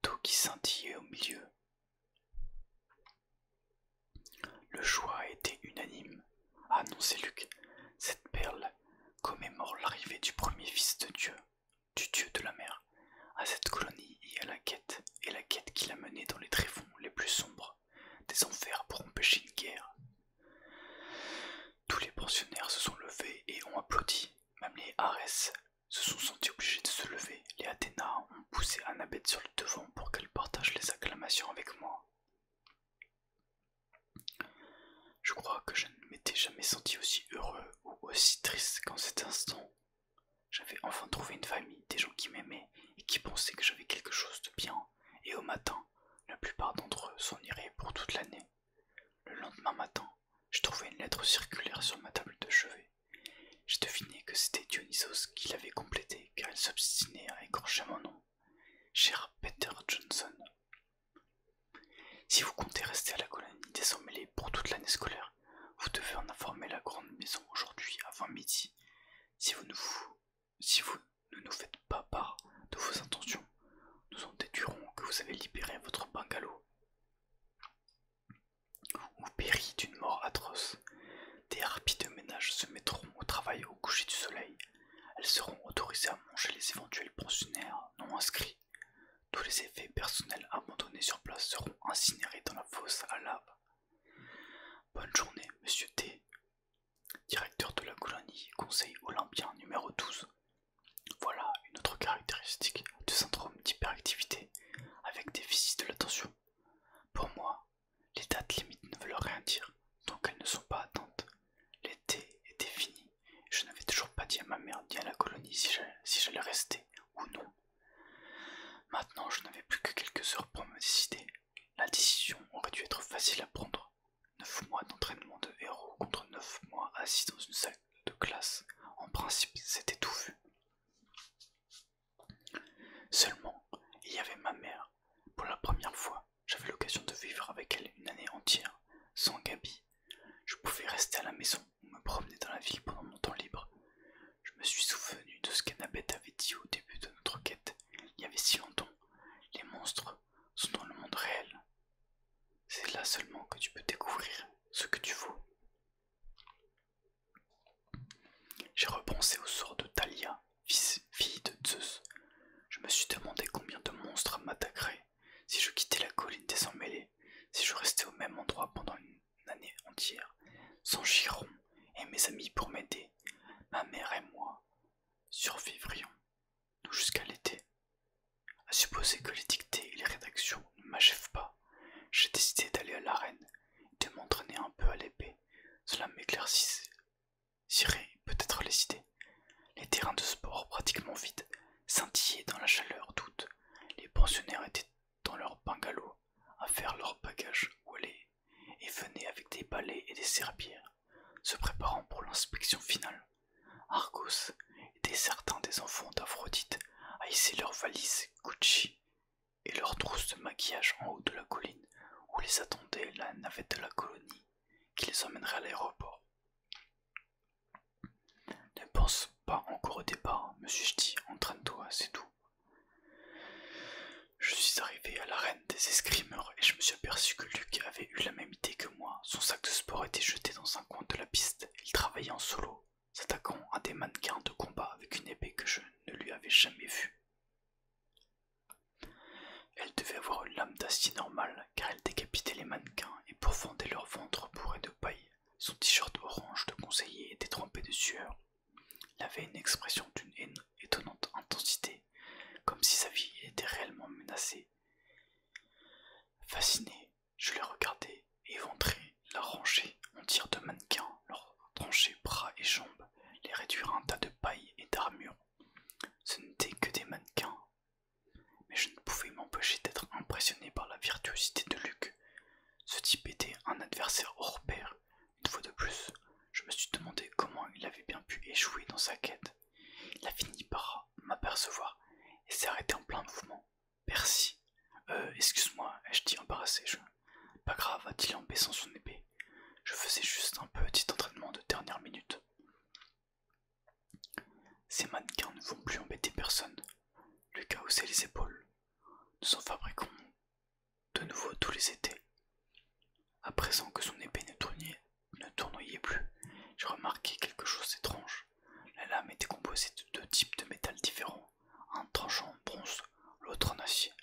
d'eau qui scintillait au milieu. Le choix a été unanime, a annoncé Luc. Cette perle commémore l'arrivée du premier fils de Dieu, du dieu de la mer, à cette colonie et la quête qui l'a mené dans les tréfonds les plus sombres des enfers pour empêcher une guerre. Tous les pensionnaires se sont levés et ont applaudi, même les Arès se sont sentis obligés de se lever. Les Athéna ont poussé Annabeth sur le devant pour qu'elle partage les acclamations avec moi. Je crois que je ne m'étais jamais senti aussi heureux ou aussi triste qu'en cet instant. J'avais enfin trouvé une famille, des gens qui m'aimaient et qui pensaient que j'avais quelque chose de bien, et au matin, la plupart d'entre eux s'en iraient pour toute l'année. Le lendemain matin, j'ai trouvé une lettre circulaire sur ma table de chevet. J'ai deviné que c'était Dionysos qui l'avait complétée car il s'obstinait à écorcher mon nom. Cher Peter Johnson. Si vous comptez rester à la colonie des emmêlés pour toute l'année scolaire, vous devez en informer la grande maison aujourd'hui avant midi. Si vous ne nous faites pas part de vos intentions, nous en déduirons que vous avez libéré votre bungalow. Ou péri d'une mort atroce. Des harpies de ménage se mettront au travail au coucher du soleil. Elles seront autorisées à manger les éventuels pensionnaires non inscrits. Tous les effets personnels abandonnés sur place seront incinérés dans la fosse à lave. Bonne journée, monsieur T, directeur de la colonie conseil olympien numéro 12. Voilà une autre caractéristique du syndrome d'hyperactivité, avec déficit de l'attention. Pour moi, les dates limites ne veulent rien dire, tant qu'elles ne sont pas atteintes. L'été était fini, et je n'avais toujours pas dit à ma mère ni à la colonie si j'allais rester ou non. Maintenant, je n'avais plus que quelques heures pour me décider. La décision aurait dû être facile à prendre. 9 mois d'entraînement de héros contre 9 mois assis dans une salle de classe. En principe, c'était tout vu. Seulement, il y avait ma mère. Pour la première fois, j'avais l'occasion de vivre avec elle une année entière, sans Gabi. Je pouvais rester à la maison ou me promener dans la ville pendant mon temps libre. Je me suis souvenu de ce qu'Annabeth avait dit au début de notre quête. Il y avait si longtemps. Les monstres sont dans le monde réel. là seulement que tu peux découvrir ce que tu vaux. J'ai repensé au sort de Thalia, fille de Zeus. Je me suis demandé combien de monstres m'attaqueraient si je quittais la colline des emmêlés, si je restais au même endroit pendant une année entière, sans Chiron et mes amis pour m'aider. Ma mère et moi survivrions, nous jusqu'à l'été. À supposer que les dictées et les rédactions ne m'achèvent pas, j'ai décidé d'aller à l'arène et de m'entraîner un peu à l'épée. Cela m'éclaircirait peut-être les idées. Les terrains de sport pratiquement vides scintillaient dans la chaleur d'août. Les pensionnaires étaient dans leurs bungalows à faire leur bagage ou allaient et venaient avec des balais et des serpillères, se préparant pour l'inspection finale. Argos et certains des enfants d'Aphrodite à hisser leurs valises Gucci et leurs trousses de maquillage en haut de la colline où les attendait la navette de la colonie qui les emmènerait à l'aéroport. Ne pense pas encore au départ, me suis-je dit, entraîne-toi, c'est tout. Je suis arrivé à l'arène des escrimeurs et je me suis aperçu que Luc avait eu la même idée que moi. Son sac de sport était jeté dans un coin de la piste. Il travaillait en solo, s'attaquant à des mannequins de combat avec une épée que je ne lui avais jamais vue. Elle devait avoir une lame d'acier normale car elle décapitait les mannequins et pourfendait leur ventre bourré de paille. Son t-shirt orange de conseiller était trempé de sueur. Il avait une expression d'une étonnante intensité, comme si sa vie était réellement menacée. Fasciné, je les regardais éventrer la rangée entière de mannequins, leur trancher bras et jambes, les réduire à un tas de paille et d'armure. Ce n'étaient que des mannequins, mais je ne pouvais m'empêcher d'être impressionné par la virtuosité de Luc. Ce type était un adversaire hors pair. Une fois de plus, je me suis demandé comment il avait bien pu échouer dans sa quête. Il a fini par m'apercevoir et s'est arrêté en plein mouvement. Merci. Excuse-moi, ai-je dit embarrassé. Pas grave, a-t-il en baissant son épée. Je faisais juste un petit entraînement de dernière minute. Ces mannequins ne vont plus embêter personne. Luc a haussé les épaules. Nous en fabriquons de nouveau tous les étés. À présent que son épée ne tournoyait plus, j'ai remarqué quelque chose d'étrange. La lame était composée de deux types de métal différents, un tranchant en bronze, l'autre en acier.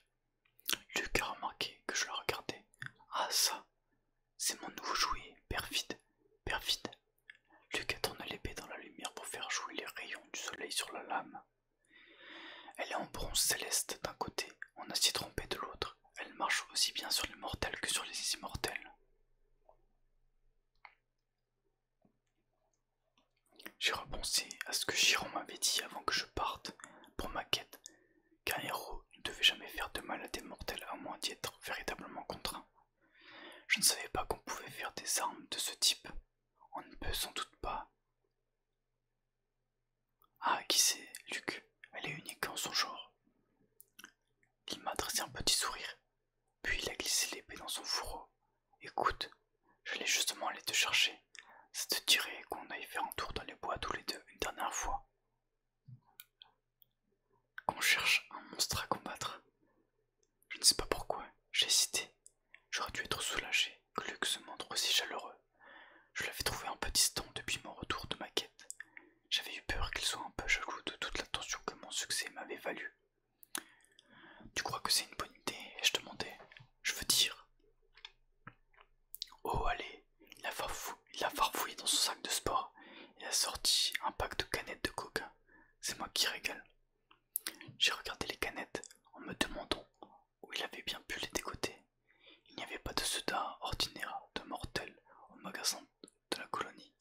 Luc a remarqué que je le regardais. Ah ça, c'est mon nouveau jouet, perfide, perfide. Luc a tourné l'épée dans la lumière pour faire jouer les rayons du soleil sur la lame. Elle est en bronze céleste d'un côté, en acier trempé de l'autre. Elle marche aussi bien sur les mortels que sur les immortels. J'ai repensé à ce que Chiron m'avait dit avant que je parte pour ma quête, qu'un héros ne devait jamais faire de mal à des mortels à moins d'y être véritablement contraint. Je ne savais pas qu'on pouvait faire des armes de ce type. On ne peut sans doute pas. Ah, qui c'est, Luc? Elle est unique en son genre. Il m'a adressé un petit sourire, puis il a glissé l'épée dans son fourreau. Écoute, j'allais justement aller te chercher. Ça te dirait qu'on aille faire un tour dans les bois tous les deux une dernière fois? Qu'on cherche un monstre à combattre. Je ne sais pas pourquoi, j'ai hésité. J'aurais dû être soulagé que Luc se montre aussi chaleureux. Je l'avais trouvé un peu distant depuis mon retour de ma quête. J'avais eu peur qu'il soit un peu jaloux de toute l'attention que mon succès m'avait valu. Tu crois que c'est une bonne idée? Ai-je demandé. Je veux dire. Oh allez, il a farfouillé dans son sac de sport et a sorti un pack de canettes de coca. C'est moi qui régale. J'ai regardé les canettes en me demandant où il avait bien pu les dégoter. Il n'y avait pas de soda ordinaire de mortel au magasin de la colonie.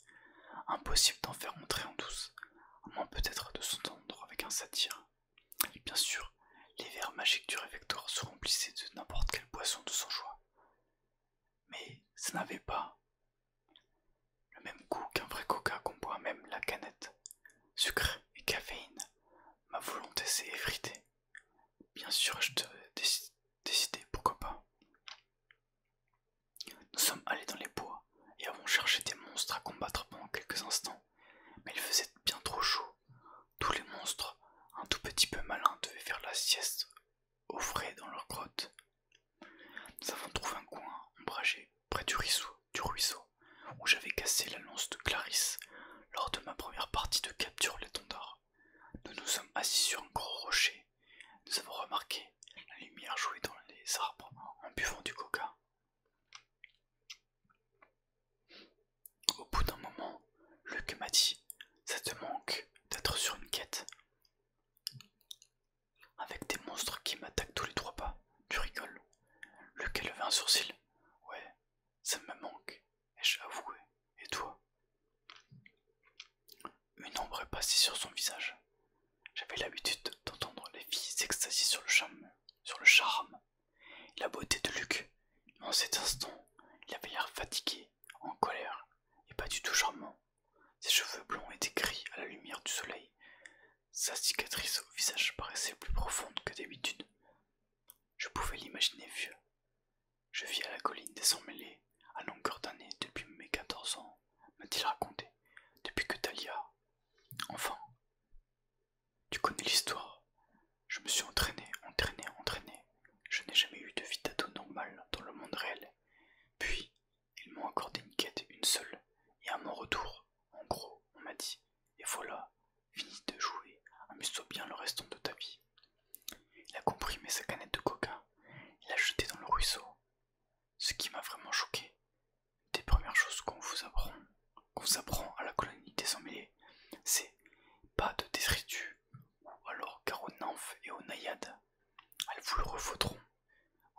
Impossible d'en faire entrer en douce, à moins peut-être de s'entendre avec un satyre. Et bien sûr, les verres magiques du réfectoire se remplissaient de n'importe quelle boisson de son choix. Mais ça n'avait pas le même goût qu'un vrai coca qu'on boit, même la canette. Sucre et caféine, ma volonté s'est effritée. Bien sûr, je devais décider, pourquoi pas. Nous sommes allés dans les bois et avons cherché des monstres à combattre pendant quelques instants, mais il faisait bien trop chaud. Tous les monstres, un tout petit peu malins, devaient faire la sieste au frais dans leur grotte. Nous avons trouvé un coin ombragé près du ruisseau, où j'avais cassé la lance de Clarisse lors de ma première partie de capture l'étendard. Nous nous sommes assis sur un gros rocher. Nous avons remarqué la lumière jouer dans les arbres en buvant du coca. Au bout d'un moment, Luc m'a dit « Ça te manque d'être sur une quête ?» Avec des monstres qui m'attaquent tous les 3 pas. Tu rigoles. Luc a levé un sourcil. Ouais, ça me manque, ai-je avoué. Et toi? Une ombre est passée sur son visage. J'avais l'habitude d'entendre les filles s'extasier sur le charme et la beauté de Luc. Mais en cet instant, il avait l'air fatigué, en colère, et pas du tout charmant. Ses cheveux blonds étaient gris à la lumière du soleil. Sa cicatrice au visage paraissait plus profonde que d'habitude. Je pouvais l'imaginer vieux. Je vis à la colline des Sans-Mêlés, à longueur d'année depuis mes 14 ans, m'a-t-il raconté, depuis que Talia. Enfin, tu connais l'histoire. Je me suis entraîné. Je n'ai jamais eu de vie d'ado normale dans le monde réel. Puis, ils m'ont accordé une quête, une seule, et à mon retour, en gros, on m'a dit, et voilà, finis de jouer, amuse-toi bien le restant de ta vie. Il a comprimé sa canette de coca, il l'a jetée dans le ruisseau. Ce qui m'a vraiment choqué, des premières choses qu'on vous apprend à la colonie des Sans-Mêlés, c'est pas de détritus, ou alors car aux nymphes et aux naïades, elles vous le refaudront.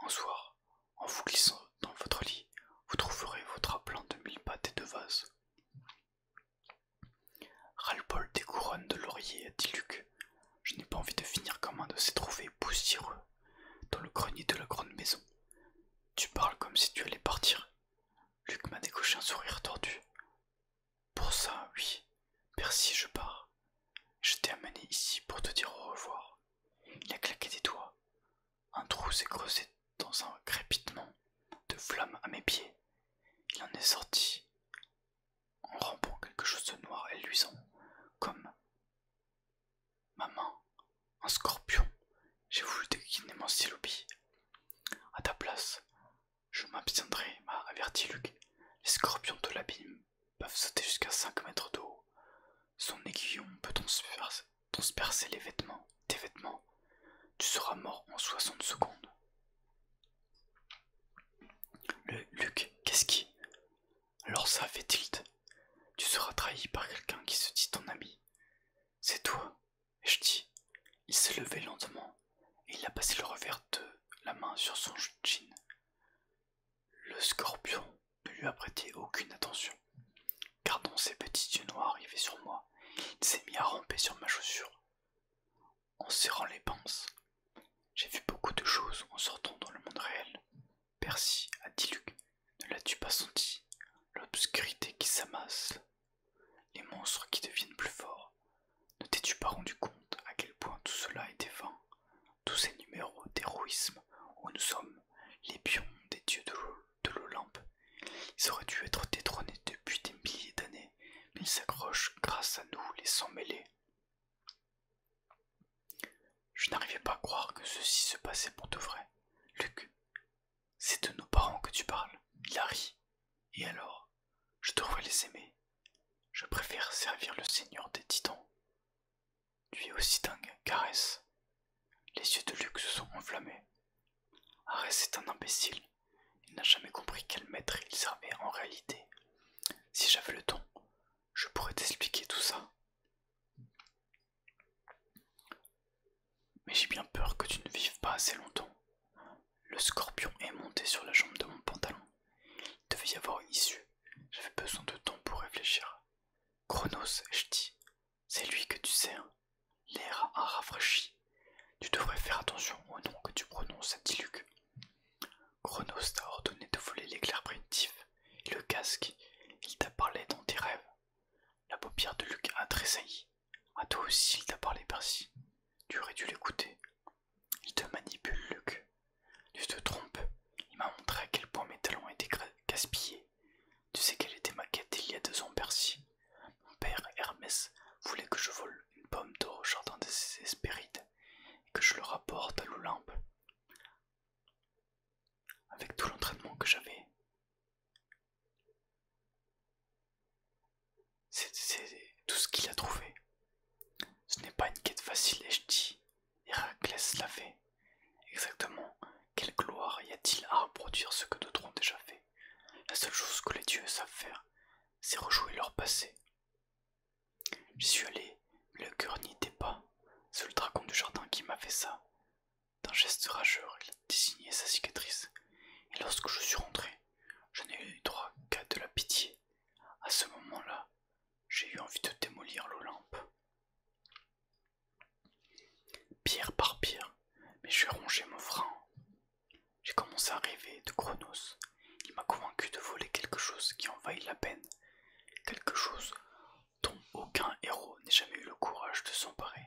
Un soir, en vous glissant dans votre lit, vous trouverez votre drap plein de 1000 pattes et de vases. Ras-le-bol des couronnes de laurier, a dit Luc. Je n'ai pas envie de finir comme un de ces trophées poussiéreux dans le grenier de la grande maison. Tu parles comme si tu allais partir. Luc m'a décoché un sourire tordu. Pour ça, oui, merci, je pars. Je t'ai amené ici pour te dire au revoir. Il a claqué des doigts. Un trou s'est creusé dans un crépitement de flammes à mes pieds. Il en est sorti en rampant quelque chose de noir et luisant, comme ma main, un scorpion. J'ai voulu déguiner mon stylobi. À ta place, je m'abstiendrai, m'a averti Luc. Les scorpions de l'abîme peuvent sauter jusqu'à 5 mètres de haut. Son aiguillon peut transpercer tes vêtements. Tu seras mort en 60 secondes. Luc, qu'est-ce qui... Alors ça fait tilt. Tu seras trahi par quelqu'un qui se dit ton ami. C'est toi, ai-je dit. Il s'est levé lentement et il a passé le revers de la main sur son jean. Le scorpion ne lui a prêté aucune attention. Gardant ses petits yeux noirs rivés sur moi, il s'est mis à ramper sur ma chaussure. En serrant les pinces, j'ai vu beaucoup de choses en sortant dans le monde réel. Percy, a dit Luc, ne l'as-tu pas senti? L'obscurité qui s'amasse, les monstres qui deviennent plus forts. Ne t'es-tu pas rendu compte à quel point tout cela était vain? Tous ces numéros d'héroïsme où nous sommes les pions des dieux de l'Olympe. Ils auraient dû être détrônés depuis des milliers d'années, mais ils s'accrochent grâce à nous, les Sans-Mêlés. Je n'arrivais pas à croire que ceci se passait pour de vrai. Luc, c'est de nos parents que tu parles. Il a ri. Et alors, je devrais les aimer. Je préfère servir le seigneur des titans. Tu es aussi dingue, Caresse. Les yeux de Luc se sont enflammés. Arès est un imbécile. Il n'a jamais compris quel maître il servait en réalité. Si j'avais le temps, je pourrais t'expliquer tout ça. Mais j'ai bien peur que tu ne vives pas assez longtemps. Le scorpion est monté sur la jambe de mon pantalon. Il devait y avoir une issue. J'avais besoin de temps pour réfléchir. Chronos, ai-je dit. C'est lui que tu sais. L'air a rafraîchi. Tu devrais faire attention au nom que tu prononces, a dit Luc. Chronos t'a ordonné de voler l'éclair primitif et le casque. Il t'a parlé dans tes rêves. La paupière de Luc a tressailli. À toi aussi il t'a parlé, Percy. Tu aurais dû l'écouter. Il te manipule, Luc. Tu te trompes. Il m'a montré à quel point mes talents étaient gaspillés. Tu sais quelle était ma quête il y a 2 ans, Percy. Mon père, Hermès, voulait que je vole une pomme d'or au jardin des Hespérides et que je le rapporte à l'Olympe. Avec tout l'entraînement que j'avais, reproduire ce que d'autres ont déjà fait. La seule chose que les dieux savent faire, c'est rejouer leur passé. J'y suis allé, mais le cœur n'y était pas. C'est le dragon du jardin qui m'a fait ça. D'un geste rageur, il a désigné sa cicatrice. Et lorsque je suis rentré, je n'ai eu droit qu'à de la pitié. À ce moment-là, j'ai eu envie de démolir l'Olympe. Pierre par pierre, mais j'ai rongé mon frein. J'ai commencé à rêver de Chronos. Il m'a convaincu de voler quelque chose qui en vaille la peine. Quelque chose dont aucun héros n'ait jamais eu le courage de s'emparer.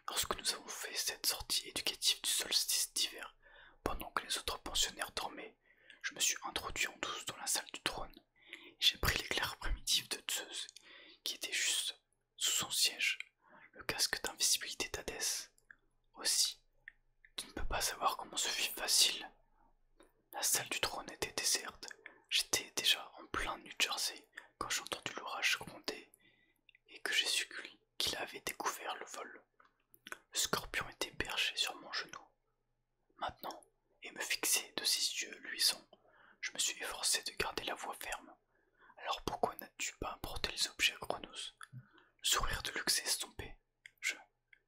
Lorsque nous avons fait cette sortie éducative du solstice d'hiver, pendant que les autres pensionnaires dormaient, je me suis introduit en douce dans la salle du trône, et j'ai pris l'éclair primitif de Zeus, qui était juste sous son siège, le casque d'invisibilité d'Hadès. Aussi, tu ne peux pas savoir comment ce fut facile. La salle du trône était déserte, j'étais déjà en plein New Jersey quand j'ai entendu l'orage gronder et que j'ai su qu'il avait découvert le vol. Le scorpion était perché sur mon genou. Maintenant, et me fixait de ses yeux luisants, je me suis efforcé de garder la voix ferme. Alors pourquoi n'as-tu pas apporté les objets à Chronos? Le sourire de Lux s'est estompé.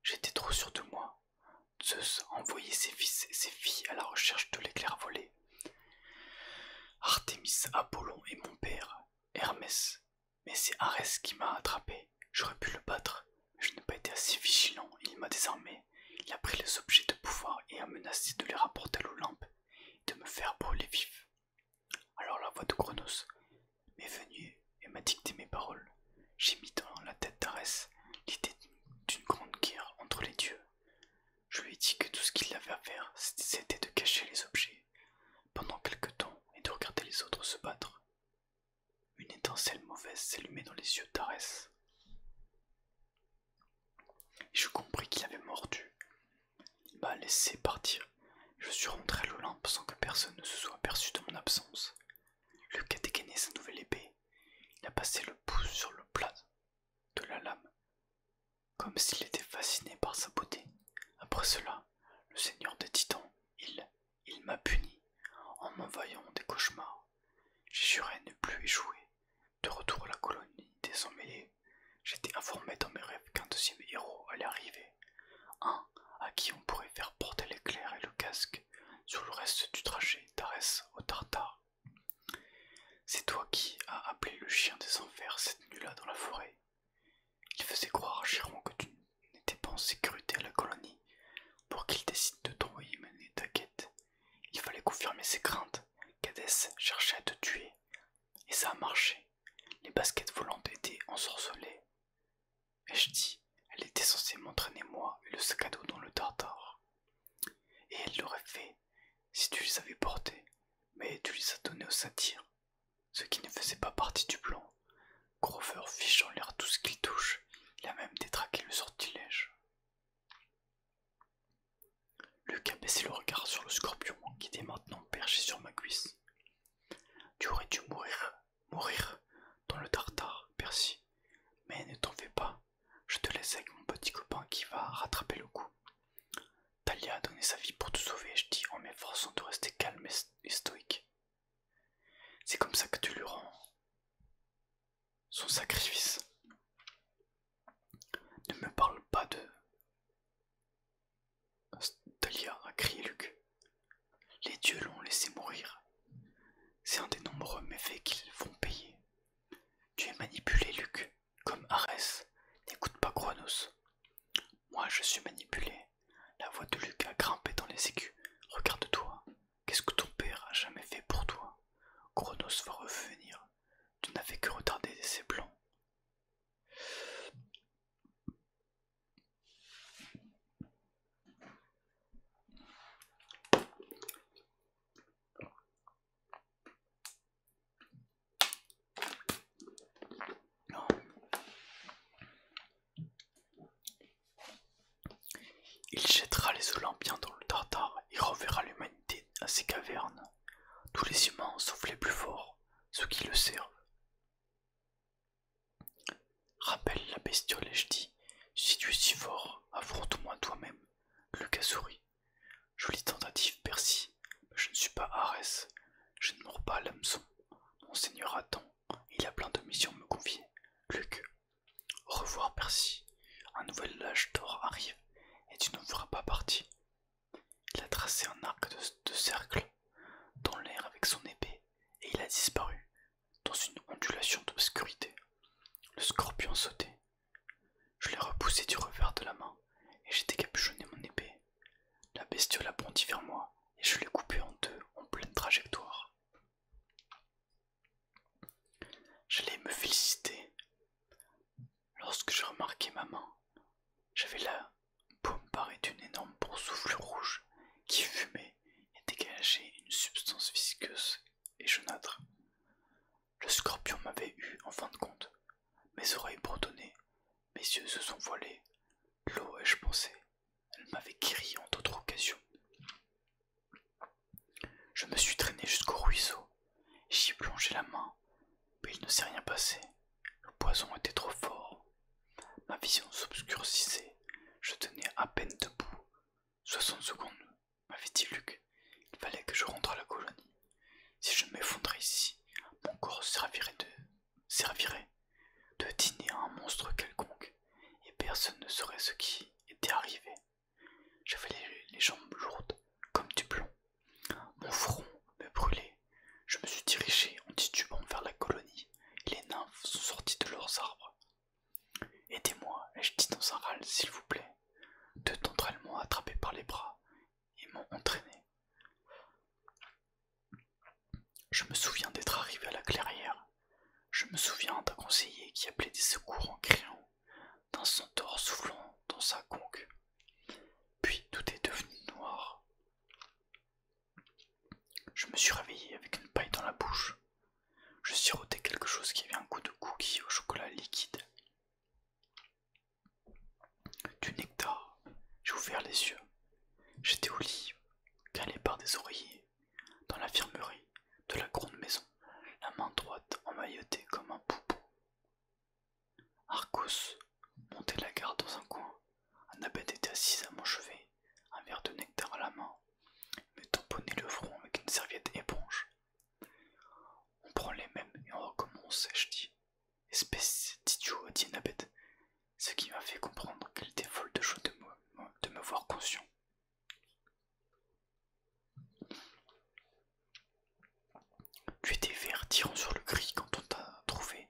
J'étais trop sûr de moi. Zeus a envoyé ses fils et ses filles à la recherche de l'éclair volé. Artémis, Apollon et mon père, Hermès. Mais c'est Arès qui m'a attrapé. J'aurais pu le battre, mais je n'ai pas été assez vigilant. Il m'a désarmé. Il a pris les objets de pouvoir et a menacé de les rapporter à l'Olympe et de me faire brûler vif. Alors la voix de Chronos m'est venue et m'a dicté mes paroles. J'ai mis dans la tête d'Arès l'idée d'une grande guerre entre les dieux. Je lui ai dit que tout ce qu'il avait à faire, c'était de cacher les objets pendant quelque temps et de regarder les autres se battre. Une étincelle mauvaise s'allumait dans les yeux d'Arès. Et je compris qu'il avait mordu. Il m'a laissé partir. Je suis rentré à l'Olympe sans que personne ne se soit aperçu de mon absence. Luc a dégainé sa nouvelle épée. Il a passé le pouce sur le plat de la lame, comme s'il était fasciné par sa beauté. Après cela, le seigneur des titans, il m'a puni en m'envoyant des cauchemars. J'ai juré ne plus échouer. De retour à la colonie des emmêlés, j'étais informé dans mes rêves qu'un deuxième héros allait arriver. Un à qui on pourrait faire porter l'éclair et le casque sur le reste du trajet d'Arès au Tartare. C'est toi qui as appelé le chien des enfers cette nuit-là dans la forêt. Il faisait croire à Chiron que tu n'étais pas en sécurité à la colonie pour qu'il décide de t'envoyer mener ta quête. Il fallait confirmer ses craintes qu'Hadès cherchait à te tuer. Et ça a marché. Les baskets volantes étaient ensorcelées. Et je dis, elle était censée m'entraîner moi et le sac à dos dans le Tartare. Et elle l'aurait fait si tu les avais portés, mais tu les as donnés aux satyres, ce qui ne faisait pas partie du plan. Grover fiche en l'air tout ce qu'il touche, il a même détraqué le sortilège. Luc a baissé le regard sur le scorpion qui était maintenant perché sur ma cuisse. Tu aurais dû mourir dans le Tartare, Percy. Mais ne t'en fais pas, je te laisse avec mon petit copain qui va rattraper le coup. Talia a donné sa vie pour te sauver, je dis en m'efforçant de rester calme et stoïque. C'est comme ça que tu lui rends son sacrifice. Ne me parle pas de... Talia, a crié Luc. Les dieux l'ont laissé mourir. C'est un des nombreux méfaits qu'ils vont payer. Tu es manipulé, Luc, comme Arès. N'écoute pas Chronos. Moi, je suis manipulé. La voix de Luc a grimpé dans les aigus. Regarde-toi. Qu'est-ce que ton père a jamais fait pour toi? Chronos va revenir. Tu n'as fait que retarder ses plans. Il jettera les Olympiens dans le Tartare et renverra l'humanité à ses cavernes. Tous les humains, sauf les plus forts, ceux qui le servent. Rappelle la bestiole et je dis, si tu es si fort, affronte-moi toi-même. Luc a souri. Jolie tentative, Percy, mais je ne suis pas Arès. pas à l'hameçon. Monseigneur attend, il a plein de missions à me confier. Luc. Au revoir, Percy. Un nouvel âge d'or arrive, et tu n'en feras pas partie. Il a tracé un arc de cercle dans l'air avec son épée, et il a disparu dans une ondulation d'obscurité. Le scorpion sautait. Je l'ai repoussé du revers de la main, et j'ai décapuchonné mon épée. La bestiole a bondi vers moi, et je l'ai coupée en deux en pleine trajectoire. J'allais me féliciter lorsque j'ai remarqué ma main. J'avais la paume parée d'une énorme boursouflure rouge qui fumait et dégageait une substance visqueuse et jaunâtre. Le scorpion m'avait eu en fin de compte. Mes oreilles bourdonnaient, mes yeux se sont voilés. L'eau, ai-je pensé, elle m'avait guéri en d'autres occasions. Je me suis traîné jusqu'au ruisseau, j'y ai plongé la main, mais il ne s'est rien passé. Le poison était trop fort. Ma vision s'obscurcissait, je tenais à peine debout. 60 secondes, m'avait dit Luc. Il fallait que je rentre à la colonie. Si je m'effondrais ici, mon corps servirait de dîner à un monstre quelconque, et personne ne saurait ce qui était arrivé. J'avais les jambes lourdes, comme du plomb. Mon front me brûlait. Je me suis dirigé en titubant vers la colonie, et les nymphes sont sorties de leurs arbres. Aidez-moi, ai-je dit dans un râle, s'il vous plaît. Deux d'entre elles m'ont attrapé par les bras et m'ont entraîné. Je me souviens d'être arrivé à la clairière. Je me souviens d'un conseiller qui appelait des secours en criant, d'un centaure soufflant dans sa conque. Puis tout est devenu noir. Je me suis réveillé avec une paille dans la bouche. Je sirotais quelque chose qui avait un goût de cookie au chocolat liquide. Du nectar. J'ai ouvert les yeux. J'étais au lit, calé par des oreillers, dans l'infirmerie de la grande maison, la main droite emmaillotée comme un poupon. Arcos montait la garde dans un coin. Annabeth était assise à mon chevet, un verre de nectar à la main, me tamponnait le front avec une serviette éponge. On prend les mêmes et on recommence, ai-je dit. Espèce d'idiot, a dit Annabeth, ce qui m'a fait comprendre qu'elle était folle de joie de me voir conscient. Tu étais vert tirant sur le gris quand on t'a trouvé,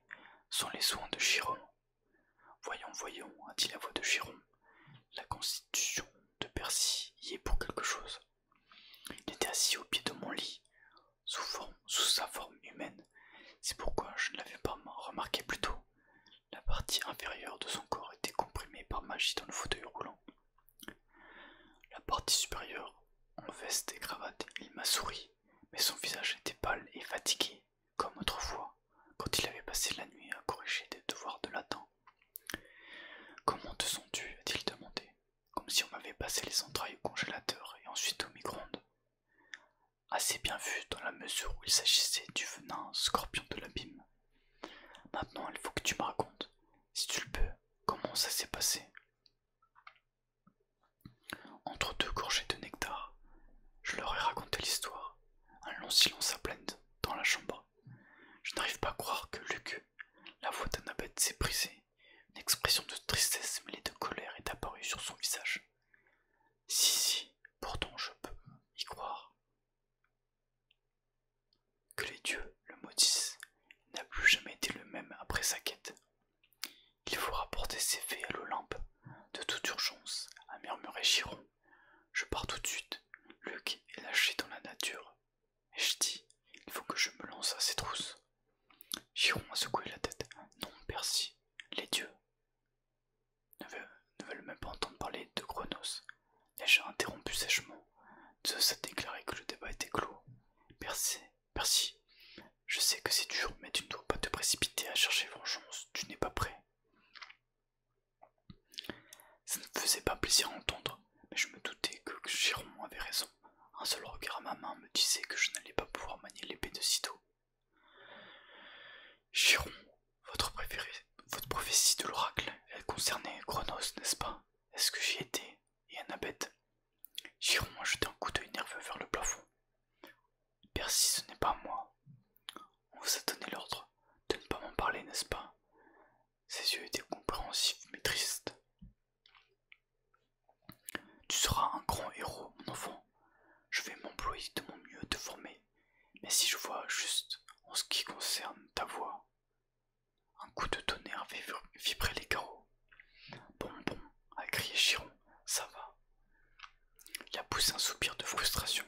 sans les soins de Chiron. Voyons, a dit la voix de Chiron. La constitution de Percy y est pour quelque chose. Il était assis au pied de mon lit, sous sa forme humaine. C'est pourquoi je ne l'avais pas remarqué plus tôt. La partie inférieure de son corps était comprimée par magie dans le fauteuil roulant. La partie supérieure, en veste et cravate, il m'a souri, mais son visage était pâle et fatigué, comme autrefois, quand il avait passé la nuit à corriger des devoirs de latin. Comment te sens-tu a-t-il demandé, comme si on m'avait passé les entrailles au congélateur et ensuite au micro-ondes. Assez bien vu dans la mesure où il s'agissait du venin scorpion de l'abîme. Maintenant, il faut que tu me racontes, si tu le peux, comment ça s'est passé. Entre deux gorgées de nectar, je leur ai raconté l'histoire. Un long silence à pleine dans la chambre. Je n'arrive pas à croire que Luc, la voix d'Annabeth s'est brisée. Une expression de tristesse mêlée de colère est apparue sur son visage. Si, pourtant je peux y croire. Que les dieux le maudissent, il n'a plus jamais été le même après sa quête. Il faut rapporter ses faits à l'Olympe, de toute urgence, a murmuré Chiron. Je pars tout de suite. Luc est lâché dans la nature. Et je dis, il faut que je me lance à ses trousses. Chiron a secoué la tête. Non, Percy, les dieux ne veulent même pas entendre parler de Chronos. L'ai-je interrompu sèchement. Zeus a déclaré que le débat était clos. Percy, je sais que c'est dur, mais tu ne dois pas te précipiter à chercher vengeance, tu n'es pas prêt. Ça ne me faisait pas plaisir à entendre, mais je me doutais que Chiron avait raison. Un seul regard à ma main me disait que je n'allais pas pouvoir manier l'épée de sitôt. Chiron, votre prophétie de l'oracle, elle concernait Chronos, n'est-ce pas? Est-ce que j'y étais? Et Annabeth? Chiron a jeté un coup d'œil nerveux vers le plafond. Percy, ce n'est pas moi. vous a donné l'ordre de ne pas m'en parler, n'est-ce pas? Ses yeux étaient compréhensifs mais tristes. Tu seras un grand héros, mon enfant. Je vais m'employer de mon mieux à te former. Mais si je vois juste en ce qui concerne ta voix, un coup de tonnerre fait vibrer les carreaux. Bon, a crié Chiron, ça va. Il a poussé un soupir de frustration.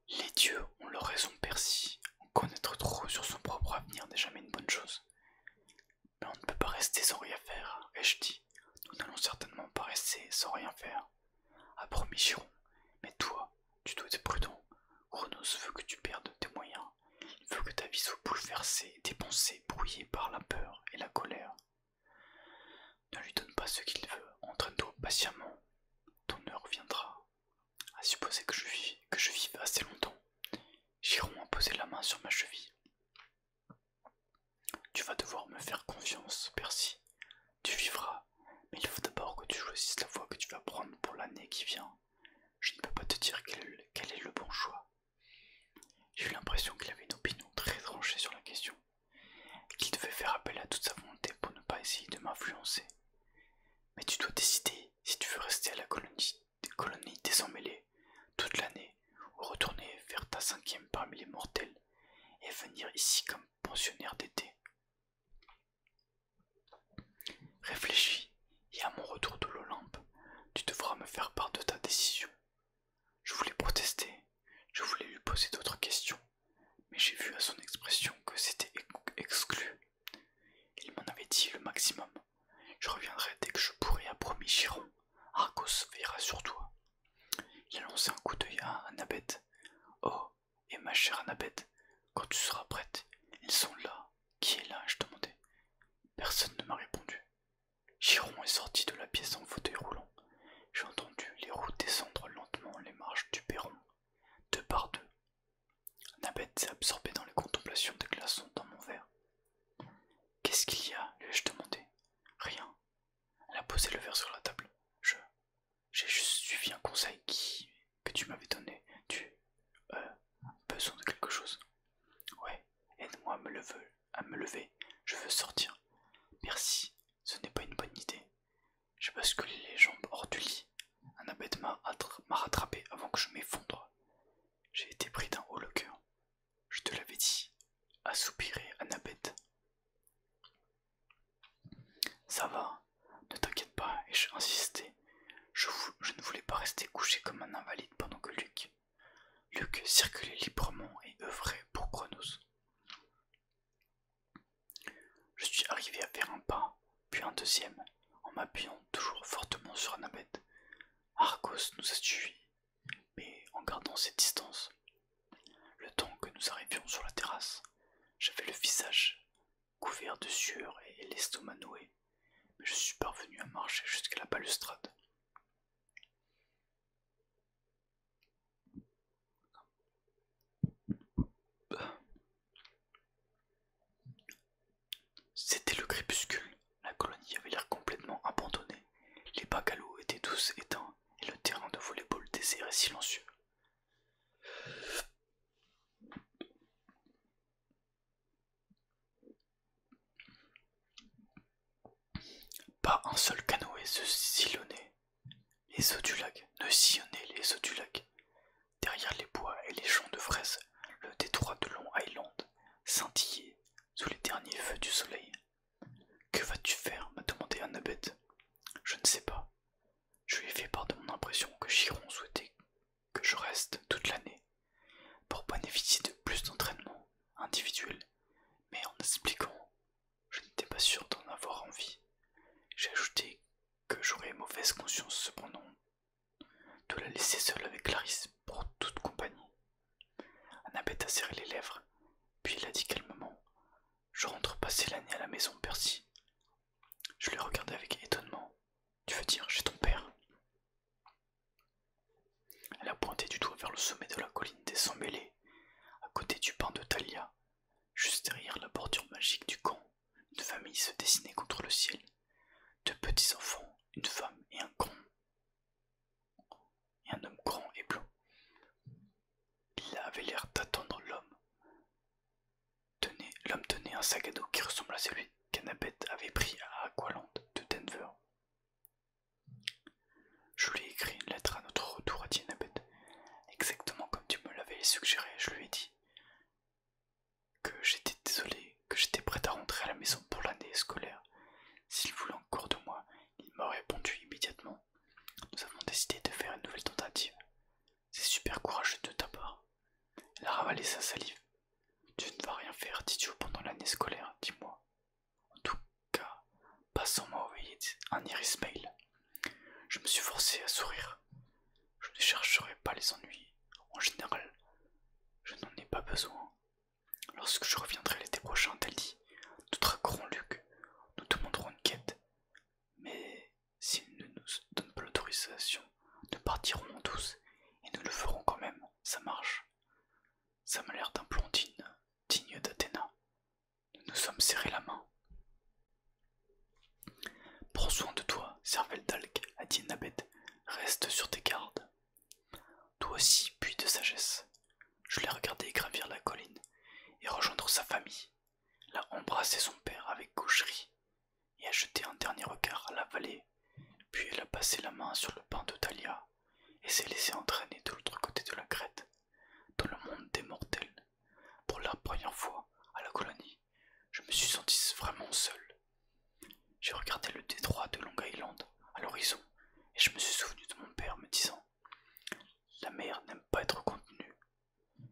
Les dieux ont leur raison, Percy. En connaître trop sur son propre avenir n'est jamais une bonne chose. Mais on ne peut pas rester sans rien faire, ai-je dit. Nous n'allons certainement pas rester sans rien faire. A promis Chiron. Mais toi, tu dois être prudent. Chronos veut que tu perdes tes moyens. Il veut que ta vie soit bouleversée, tes pensées brouillées par la peur et la colère. Ne lui donne pas ce qu'il veut, entraîne-toi patiemment. Ton heure viendra. À supposer que je vive assez longtemps. Chiron a posé la main sur ma cheville. Tu vas devoir me faire confiance, Percy. Tu vivras, mais il faut d'abord que tu choisisses la voie que tu vas prendre pour l'année qui vient. Je ne peux pas te dire quel est le bon choix. J'ai eu l'impression qu'il avait une opinion très tranchée sur la question, et qu'il devait faire appel à toute sa volonté pour ne pas essayer de m'influencer. Mais tu dois décider si tu veux rester à la colonie des emmêlés toute l'année, ou retourner faire ta 5e parmi les mortels, et venir ici comme pensionnaire d'été. Réfléchis, et à mon retour de l'Olympe, tu devras me faire part de ta décision. Je voulais protester, je voulais lui poser d'autres questions, mais j'ai vu à son expression que c'était exclu. Il m'en avait dit le maximum. Je reviendrai dès que je pourrai, a promis Chiron. Argos veillera sur toi. Il a lancé un coup d'œil à Annabeth. Oh, et ma chère Annabeth, quand tu seras prête, ils sont là. Qui est là, ai-je demandé. Personne ne m'a répondu. Chiron est sorti de la pièce en fauteuil roulant. J'ai entendu les roues descendre lentement les marches du perron, 2 par 2. Annabeth s'est absorbée dans les contemplations des glaçons dans mon verre. Qu'est-ce qu'il y a, lui ai-je demandé. Rien. Elle a posé le verre sur la table. J'ai juste suivi un conseil que tu m'avais donné. Tu besoin de quelque chose. Ouais, aide-moi à me lever. Je veux sortir. Merci, ce n'est pas une bonne idée. J'ai basculé les jambes hors du lit. Annabeth m'a rattrapé avant que je m'effondre. J'ai été pris d'un haut le cœur. Je te l'avais dit, a soupiré Annabeth. Ça va, ne t'inquiète pas, ai-je insisté. Je ne voulais pas rester couché comme un invalide pendant que Luc circulait librement et œuvrait pour Chronos. Je suis arrivé à faire un pas, puis un deuxième, en m'appuyant toujours fortement sur Annabeth. Argos nous a suivis, mais en gardant ses distances. Le temps que nous arrivions sur la terrasse, j'avais le visage couvert de sueur et l'estomac noué, mais je suis parvenu à marcher jusqu'à la balustrade. C'était le crépuscule, la colonie avait l'air complètement abandonnée, les bungalows étaient tous éteints et le terrain de volley-ball désert et silencieux. Pas un seul canoë ne sillonnait les eaux du lac. Derrière les bois et les champs de fraises, le détroit de Long Island scintillait sous les derniers feux du soleil. Que vas-tu faire m'a demandé Annabeth. Je ne sais pas. Je lui ai fait part de mon impression que Chiron souhaitait que je reste toute l'année pour bénéficier de plus d'entraînement individuel, mais en expliquant, je n'étais pas sûr d'en avoir envie. J'ai ajouté que j'aurais mauvaise conscience cependant de la laisser seule avec Clarisse pour toute compagnie. Annabeth a serré les lèvres, puis il a dit calmement: je rentre passer l'année à la maison, Percy. Je l'ai regardé avec étonnement. Tu veux dire chez ton père? Elle a pointé du doigt vers le sommet de la colline des Sans-Mêlés, à côté du pin de Thalia. Juste derrière la bordure magique du camp, une famille se dessinait contre le ciel. 2 petits enfants, une femme et un homme grand et blond. Il avait l'air d'attendre l'homme. un sac à dos qui ressemble à celui qu'Annabeth avait pris à Aqualand de Denver. Je lui ai écrit une lettre à notre retour, a dit Annabeth. Exactement comme tu me l'avais suggéré, je lui ai dit que j'étais désolé, que j'étais prête à rentrer à la maison pour l'année scolaire. S'il voulait encore de moi, il m'a répondu immédiatement. Nous avons décidé de faire une nouvelle tentative. C'est super courageux de ta part. Elle a ravalé sa salive. Tu ne vas rien faire, dis-tu, pendant l'année scolaire, dis-moi. En tout cas, pas sans m'envoyer un iris mail. Je me suis forcé à sourire. Je ne chercherai pas les ennuis. En général, je n'en ai pas besoin. Lorsque je reviendrai l'été prochain, a-t-elle dit, nous traquerons Luc. Nous demanderons une quête. Mais s'il ne nous donne pas l'autorisation, nous partirons en douce et nous le ferons quand même. Ça marche. Ça m'a l'air d'un plan digne d'Athéna. Nous nous sommes serrés la main. Prends soin de toi, cervelle d'algue, a dit Annabeth. Reste sur tes gardes. Toi aussi, puits de sagesse. Je l'ai regardé gravir la colline et rejoindre sa famille. Elle a embrassé son père avec gaucherie et a jeté un dernier regard à la vallée. Puis elle a passé la main sur le pain de Thalia et s'est laissée entraîner de l'autre côté de la crête, dans le monde des mortels. Pour la première fois à la colonie, je me suis senti vraiment seul. J'ai regardé le détroit de Long Island à l'horizon et je me suis souvenu de mon père me disant « La mer n'aime pas être contenue ».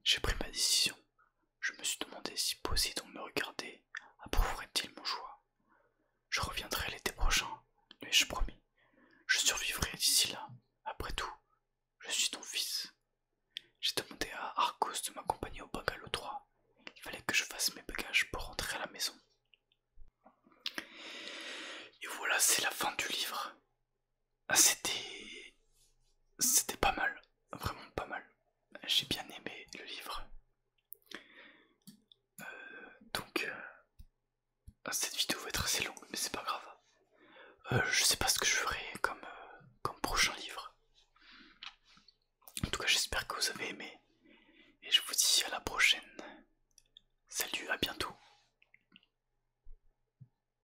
J'ai pris ma décision. Je me suis demandé si Poséidon me regardait, approuverait-il mon choix. Je reviendrai l'été prochain, lui ai-je promis. Je survivrai d'ici là. Après tout, je suis ton fils. J'ai demandé à Argos de m'accompagner au bungalow 3. Il fallait que je fasse mes bagages pour rentrer à la maison. Et voilà, c'est la fin du livre. C'était pas mal, vraiment pas mal. J'ai bien aimé le livre. Donc, cette vidéo va être assez longue, mais c'est pas grave. Je sais pas ce que je ferai comme prochain livre. En tout cas, j'espère que vous avez aimé. Et je vous dis à la prochaine. Salut, à bientôt.